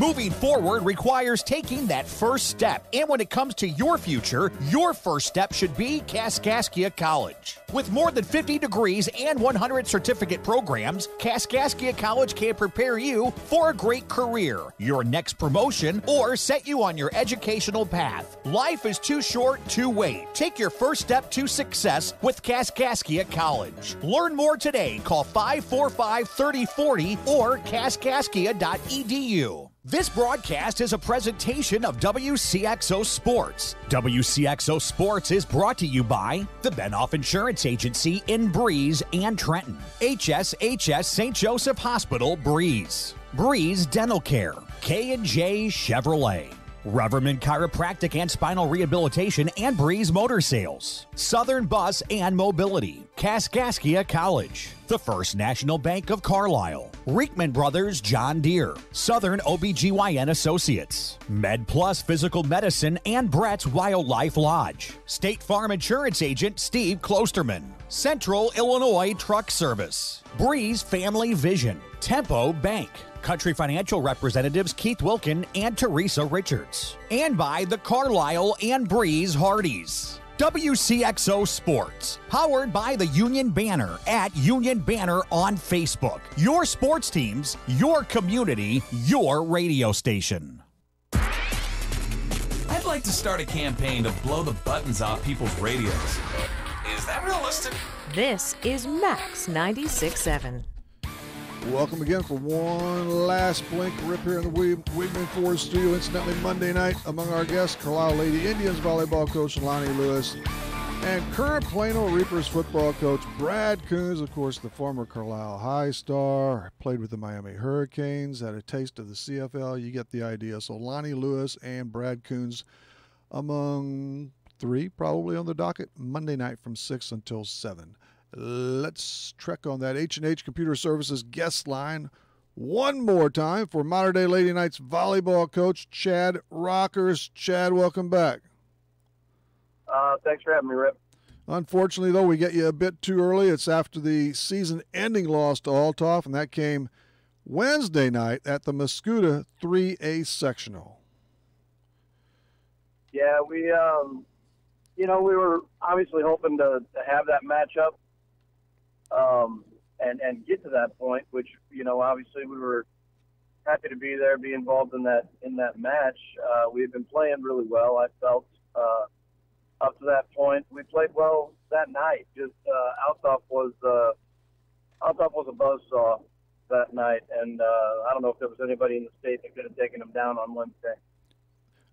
Moving forward requires taking that first step. And when it comes to your future, your first step should be Kaskaskia College. With more than 50 degrees and 100 certificate programs, Kaskaskia College can prepare you for a great career, your next promotion, or set you on your educational path. Life is too short to wait. Take your first step to success with Kaskaskia College. Learn more today. Call 545-3040 or kaskaskia.edu. This broadcast is a presentation of WCXO Sports. WCXO Sports is brought to you by the Benoff Insurance Agency in Breeze and Trenton, HSHS St. Joseph Hospital, Breeze, Breeze Dental Care, K&J Chevrolet, Reverman Chiropractic and Spinal Rehabilitation and Breeze Motor Sales, Southern Bus and Mobility, Kaskaskia College, the First National Bank of Carlisle, Reekman Brothers John Deere, Southern OBGYN Associates, Med Plus Physical Medicine and Brett's Wildlife Lodge, State Farm Insurance Agent Steve Klosterman, Central Illinois Truck Service, Breeze Family Vision, Tempo Bank, Country Financial representatives Keith Wilkin and Teresa Richards, and by the Carlisle and Breeze Hardys. WCXO Sports, powered by the Union Banner at Union Banner on Facebook. Your sports teams, your community, your radio station. I'd like to start a campaign to blow the buttons off people's radios. Is that realistic? This is Max 96.7. Welcome again for one last blink rip here in the Wigman Ford studio. Incidentally, Monday night, among our guests, Carlisle Lady Indians volleyball coach Lonnie Lewis and current Plano Reapers football coach Brad Coons, of course, the former Carlisle High star, played with the Miami Hurricanes, had a taste of the CFL. You get the idea. So Lonnie Lewis and Brad Coons among three probably on the docket Monday night from 6 until 7. Let's trek on that H&H Computer Services guest line one more time for Modern Day Lady Knights volleyball coach Chad Rockers. Chad, welcome back. Thanks for having me, Rip. Unfortunately, though, we get you a bit too early. It's after the season-ending loss to Althoff, and that came Wednesday night at the Mascoutah 3A sectional. Yeah, we were obviously hoping to have that matchup. And get to that point, which, obviously we were happy to be there, be involved in that match. We had been playing really well, I felt, up to that point. We played well that night. Just Althoff was a buzzsaw that night, and I don't know if there was anybody in the state that could have taken them down on Wednesday.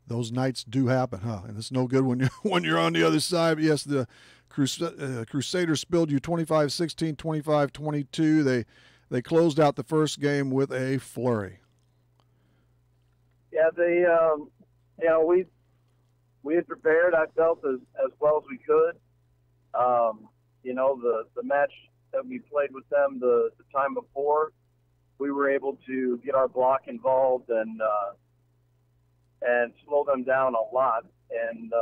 Those nights do happen, huh? And it's no good when you're on the other side. But yes, the Crusaders spilled you 25-16, 25-22. They closed out the first game with a flurry. Yeah, we had prepared, I felt, as well as we could. The match that we played with them the time before, we were able to get our block involved and slow them down a lot and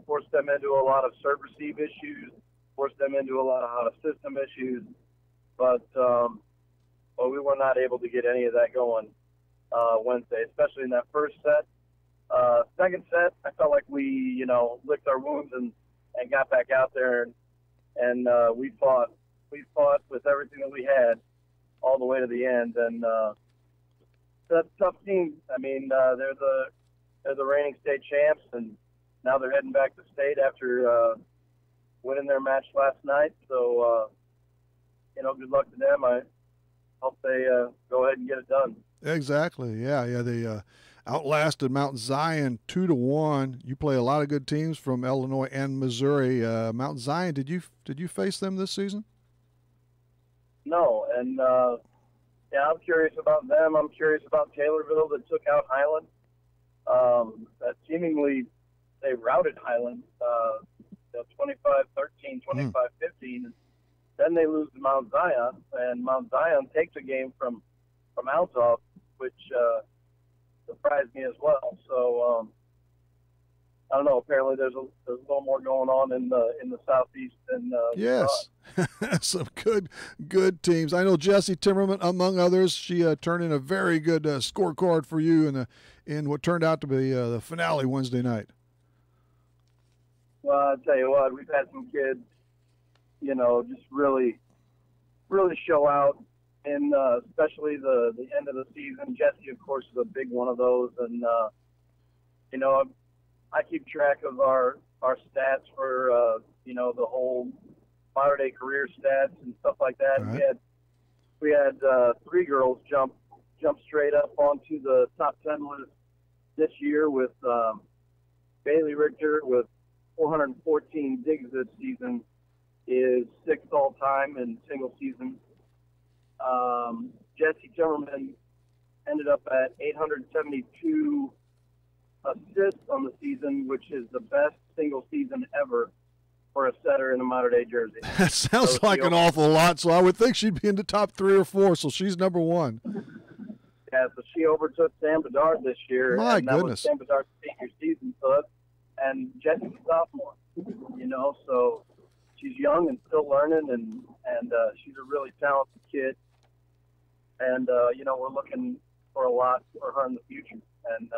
force them into a lot of serve-receive issues, force them into a lot of system issues. But we were not able to get any of that going Wednesday, especially in that first set. Second set, I felt like we, licked our wounds and got back out there, and we fought with everything that we had all the way to the end. And that's a tough team. I mean, they're the reigning state champs, and now they're heading back to state after winning their match last night. So, good luck to them. I hope they go ahead and get it done. Exactly. Yeah. They outlasted Mount Zion 2-1. You play a lot of good teams from Illinois and Missouri. Mount Zion, did you face them this season? No, and I'm curious about them. I'm curious about Taylorville that took out Highland. That seemingly they routed Highland 25-13, 25-15. Then they lose to Mount Zion, and Mount Zion takes a game from Althoff, which surprised me as well. So I don't know. Apparently, there's a little more going on in the southeast than yes, some good teams. I know Jessie Timmerman, among others. She turned in a very good scorecard for you in what turned out to be the finale Wednesday night. Well, I'll tell you what, we've had some kids, just really, really show out, and especially the end of the season. Jessie, of course, is a big one of those, and I keep track of our stats for the whole modern day career stats and stuff like that. Right. We had 3 girls jump jumped straight up onto the top 10 list this year with Bailey Richter with 414 digs this season, is 6th all time in single season. Jesse Timmerman ended up at 872 assists on the season, which is the best single season ever for a setter in a modern-day jersey. That sounds like an awful lot, so I would think she'd be in the top 3 or 4, so she's number 1. Yeah, so she overtook Sam Bedard this year. My and that goodness. was Sam Bedard's senior season, and Jesse's a sophomore, so she's young and still learning, and she's a really talented kid. And, we're looking for a lot for her in the future. And,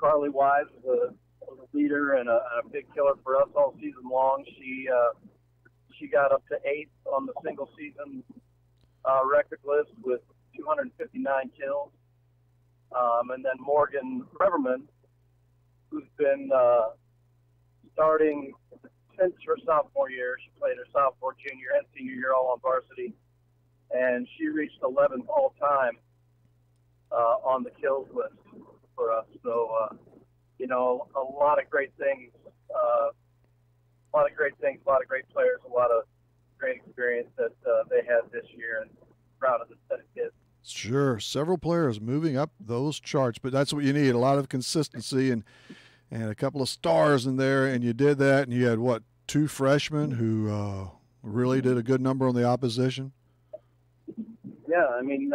Carly Wise was a leader and a big killer for us all season long. She got up to 8th on the single season record list with 259 kills. And then Morgan Reverman, who's been starting since her sophomore year. She played her sophomore, junior, and senior year all on varsity. And she reached 11th all-time on the kills list for us. So, a lot of great things, a lot of great players, a lot of great experience that they had this year, and proud of the set of kids. Sure, several players moving up those charts, but that's what you need, a lot of consistency and a couple of stars in there, and you did that, and you had, 2 freshmen who really did a good number on the opposition? Yeah, I mean,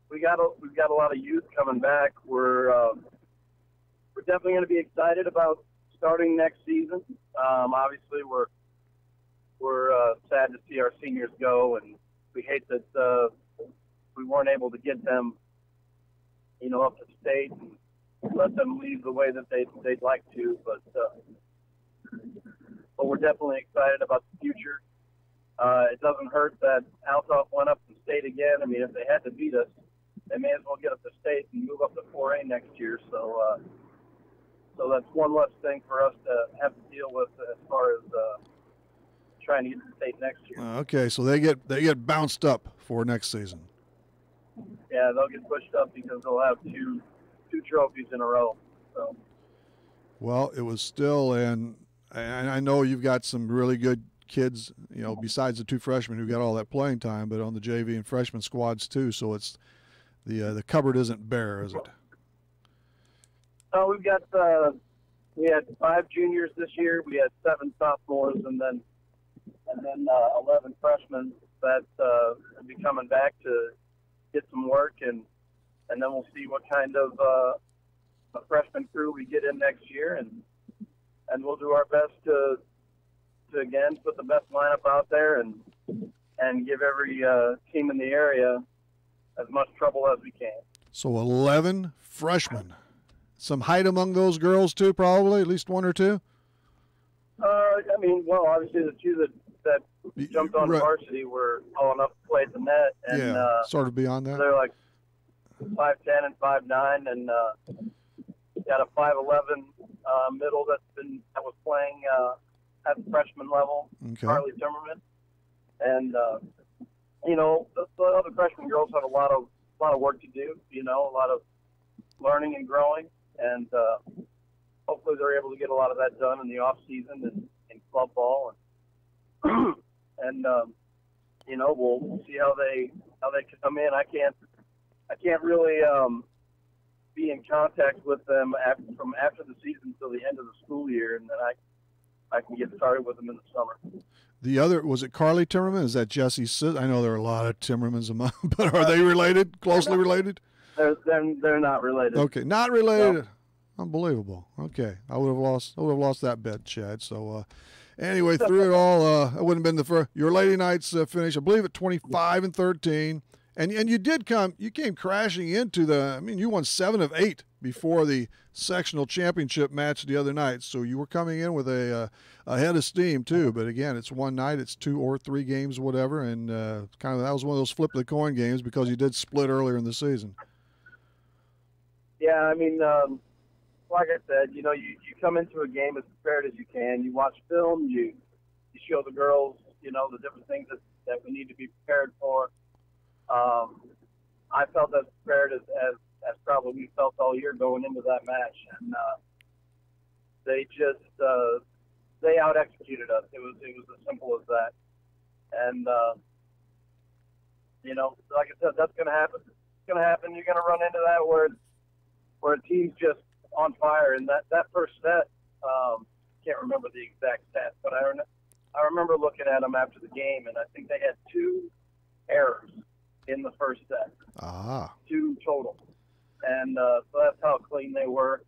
we've got a lot of youth coming back. We're definitely going to be excited about starting next season. Obviously, we're sad to see our seniors go, and we hate that we weren't able to get them, up to state and let them leave the way that they'd like to. But we're definitely excited about the future. It doesn't hurt that Althoff went up to state again. I mean, if they had to beat us, they may as well get up to state and move up to 4A next year. So that's one less thing for us to have to deal with as far as trying to get to state next year. Okay, so they get bounced up for next season. Yeah, they'll get pushed up because they'll have two trophies in a row. So. Well, it was still, and I know you've got some really good kids, besides the 2 freshmen who got all that playing time, but on the JV and freshman squads too. So it's the cupboard isn't bare, is it? We've got we had 5 juniors this year. We had 7 sophomores, and then 11 freshmen that will be coming back to get some work, and then we'll see what kind of a freshman crew we get in next year, and we'll do our best to again put the best lineup out there and give every team in the area as much trouble as we can. So 11 freshmen. Some height among those girls too, probably at least 1 or 2. Obviously the 2 that jumped on varsity were tall enough to play at the net, and sort of beyond that. They're like 5'10" and 5'9", and got a 5'11" middle that was playing at the freshman level, Carly Timmerman, and the other freshman girls have a lot of work to do. A lot of learning and growing, and hopefully they're able to get a lot of that done in the off season and in club ball, and we'll see how they come in. I can't really be in contact with them from after the season till the end of the school year, and then I can get started with them in the summer. The other, was it Carly Timmerman? Is that Jesse's sister? I know there are a lot of Timmermans among, but are they related? Closely related? They're not related. Okay, not related. No. Unbelievable. Okay, I would have lost that bet, Chad. So anyway, through it all, it wouldn't have been the first. Your Lady Knights finish, I believe, at 25-13. And you came crashing into you won 7 of 8 before the sectional championship match the other night. So you were coming in with a head of steam too. But again, it's one night, it's 2 or 3 games, whatever. And that was one of those flip the coin games because you did split earlier in the season. Yeah, like I said, you come into a game as prepared as you can. You watch film, you show the girls, the different things that we need to be prepared for. I felt as prepared as probably we felt all year going into that match, and they just they out executed us. It was as simple as that, and you know, like I said, that's going to happen. It's going to happen. You're going to run into that where a team's just on fire, and that first set, can't remember the exact stat, but I remember looking at them after the game, and I think they had 2 errors in the first set. 2 total. And so that's how clean they were.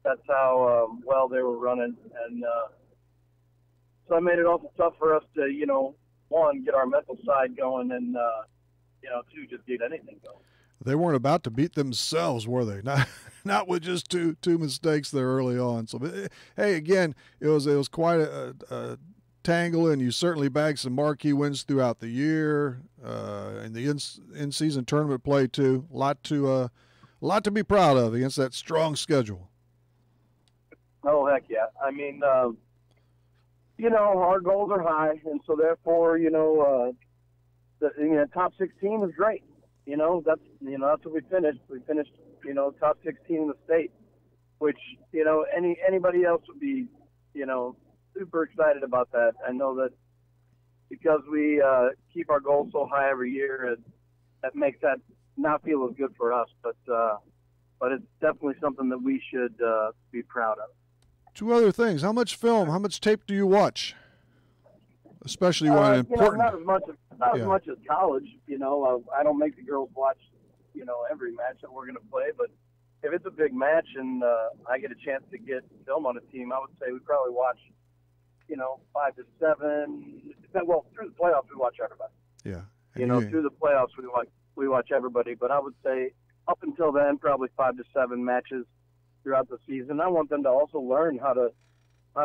That's how well they were running. And so it made it also tough for us to, you know, 1, get our mental side going, and, you know, 2, just get anything going. They weren't about to beat themselves, were they? Not with just two mistakes there early on. So, hey, again, it was quite a tangle, and you certainly bagged some marquee wins throughout the year, and the in-season tournament play too. A lot to be proud of against that strong schedule. Oh, heck yeah! I mean, you know, our goals are high, and so therefore, you know, the top 16 was great. You know, that's what we finished. We finished, you know, top 16 in the state, which, you know, anybody else would be, you know, super excited about that. I know that because we keep our goals so high every year, that makes that not feel as good for us. But it's definitely something that we should be proud of. 2 other things. How much film, how much tape do you watch? Especially when important. Not as much as college. You know, I don't make the girls watch, you know, every match that we're going to play. But if it's a big match and I get a chance to get film on a team, I would say we probably watch, you know, 5 to 7. Well, through the playoffs we watch everybody. Yeah. You know, through the playoffs we watch everybody. But I would say up until then, probably 5 to 7 matches throughout the season. I want them to also learn how to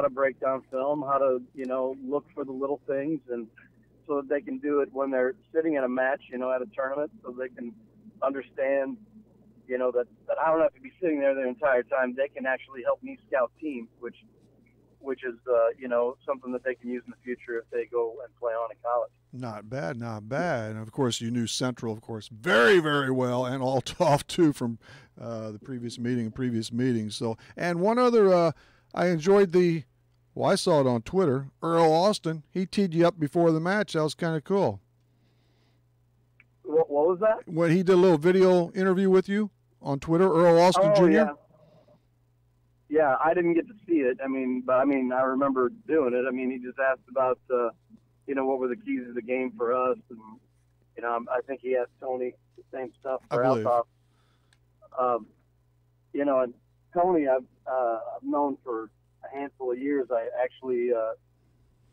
break down film, how to, you know, look for the little things, and so that they can do it when they're sitting in a match, you know, at a tournament, so they can understand, you know, that I don't have to be sitting there the entire time. They can actually help me scout teams, which is, you know, something that they can use in the future if they go and play on in college. Not bad, not bad. And, of course, you knew Central, of course, very, very well, and Althoff, too, from the previous meetings. So, and one other, I enjoyed I saw it on Twitter, Earl Austin. He teed you up before the match. That was kind of cool. What was that? When he did a little video interview with you on Twitter, Earl Austin Jr.? Yeah. Yeah, I didn't get to see it. I mean, I remember doing it. I mean, he just asked about, you know, what were the keys to the game for us. And, you know, I think he asked Tony the same stuff for Althoff. You know, and Tony, I've known for a handful of years. I actually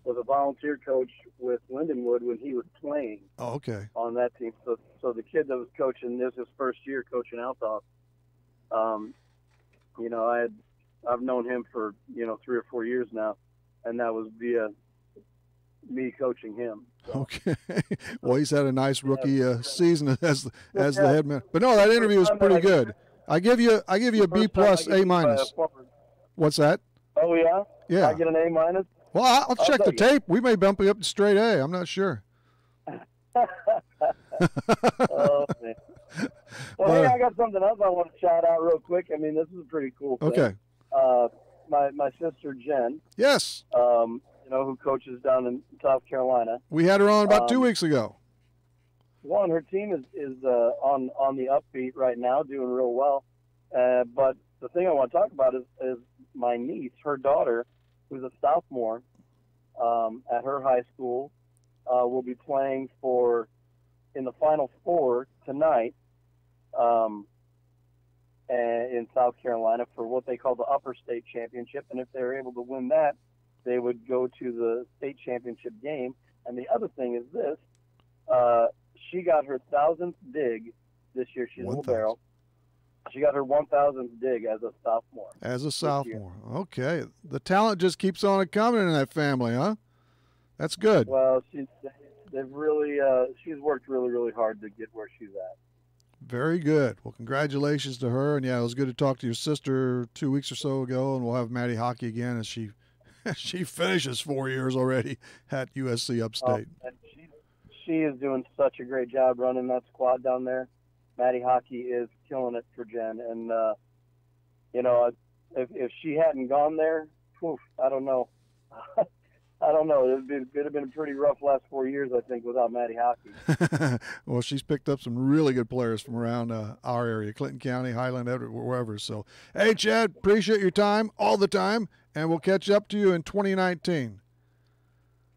was a volunteer coach with Lindenwood when he was playing. Oh, okay. On that team. So the kid that was coaching, this is his first year coaching Althoff. You know, I've known him for, you know, 3 or 4 years now, and that was via me coaching him. So. Okay. Well, he's had a nice rookie season as the head man. But no, that interview was pretty good. I give you a B+, A-. What's that? Oh yeah. Yeah. I get an A-. Well, I'll check the tape. We may bump you up to straight A. I'm not sure. Oh man. Well, hey, I got something else I want to shout out real quick. I mean, this is a pretty cool thing. Okay. My sister Jen. Yes. You know, who coaches down in South Carolina. We had her on about 2 weeks ago. Her team is on the upbeat right now, doing real well. But the thing I want to talk about is my niece, her daughter, who's a sophomore at her high school, will be playing in the Final Four tonight in South Carolina for what they call the Upper State Championship. And if they're able to win that, they would go to the state championship game. And the other thing is this. She got her 1,000th dig this year. She's a little barrel. She got her 1,000th dig as a sophomore. As a sophomore. Okay. The talent just keeps on coming in that family, huh? That's good. Well, she's worked really, really hard to get where she's at. Very good. Well, congratulations to her. And, yeah, it was good to talk to your sister 2 weeks or so ago, and we'll have Maddie Hockey again as she finishes 4 years already at USC Upstate. And she is doing such a great job running that squad down there. Maddie Hockey is killing it for Jen. And, you know, if she hadn't gone there, I don't know. I don't know. It'd have been a pretty rough last 4 years, I think, without Maddie Hockey. Well, she's picked up some really good players from around our area, Clinton County, Highland, Everett, wherever. So, hey, Chad, appreciate your time all the time, and we'll catch up to you in 2019.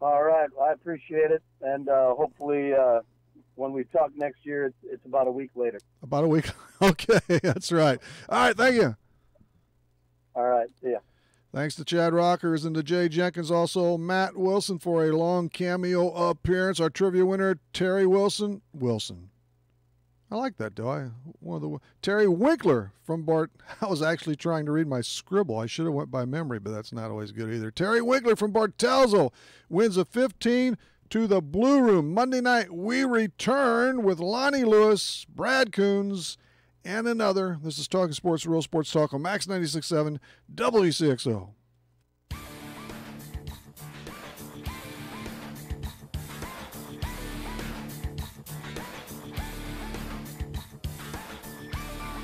All right. I appreciate it. And hopefully when we talk next year, it's about a week later. About a week? Okay, that's right. All right, thank you. All right, see ya. Thanks to Chad Rockers and to Jay Jenkins, also Matt Wilson for a long cameo appearance. Our trivia winner, Terry Wilson. I like that, though. Terry Winkler from Bart. I was actually trying to read my scribble. I should have went by memory, but that's not always good either. Terry Winkler from Bartelzo wins a 15 to the Blue Room. Monday night, we return with Lonnie Lewis, Brad Coons, and another. This is Talking Sports, Real Sports Talk on Max 96.7 WCXO.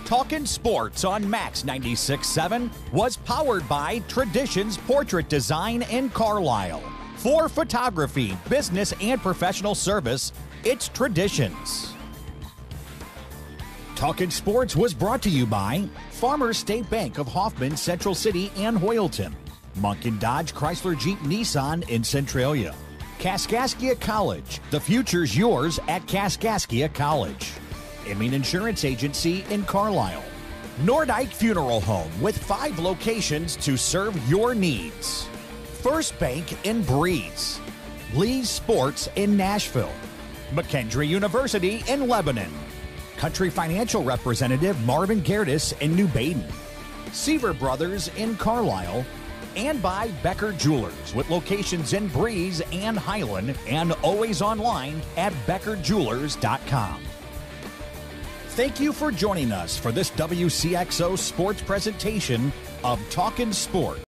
Talkin' Sports on Max 96.7 was powered by Traditions Portrait Design in Carlisle. For photography, business, and professional service, it's Traditions. Talkin' Sports was brought to you by Farmers State Bank of Hoffman, Central City, and Hoyleton. Munkin Dodge Chrysler Jeep Nissan in Centralia. Kaskaskia College. The future's yours at Kaskaskia College. Emin Insurance Agency in Carlisle. Nordyke Funeral Home with 5 locations to serve your needs. First Bank in Breeze. Lee's Sports in Nashville. McKendree University in Lebanon. Country Financial Representative Marvin Gerdes in New Baden. Seaver Brothers in Carlisle. And by Becker Jewelers with locations in Breeze and Highland and always online at beckerjewelers.com. Thank you for joining us for this WCXO sports presentation of Talkin' Sport.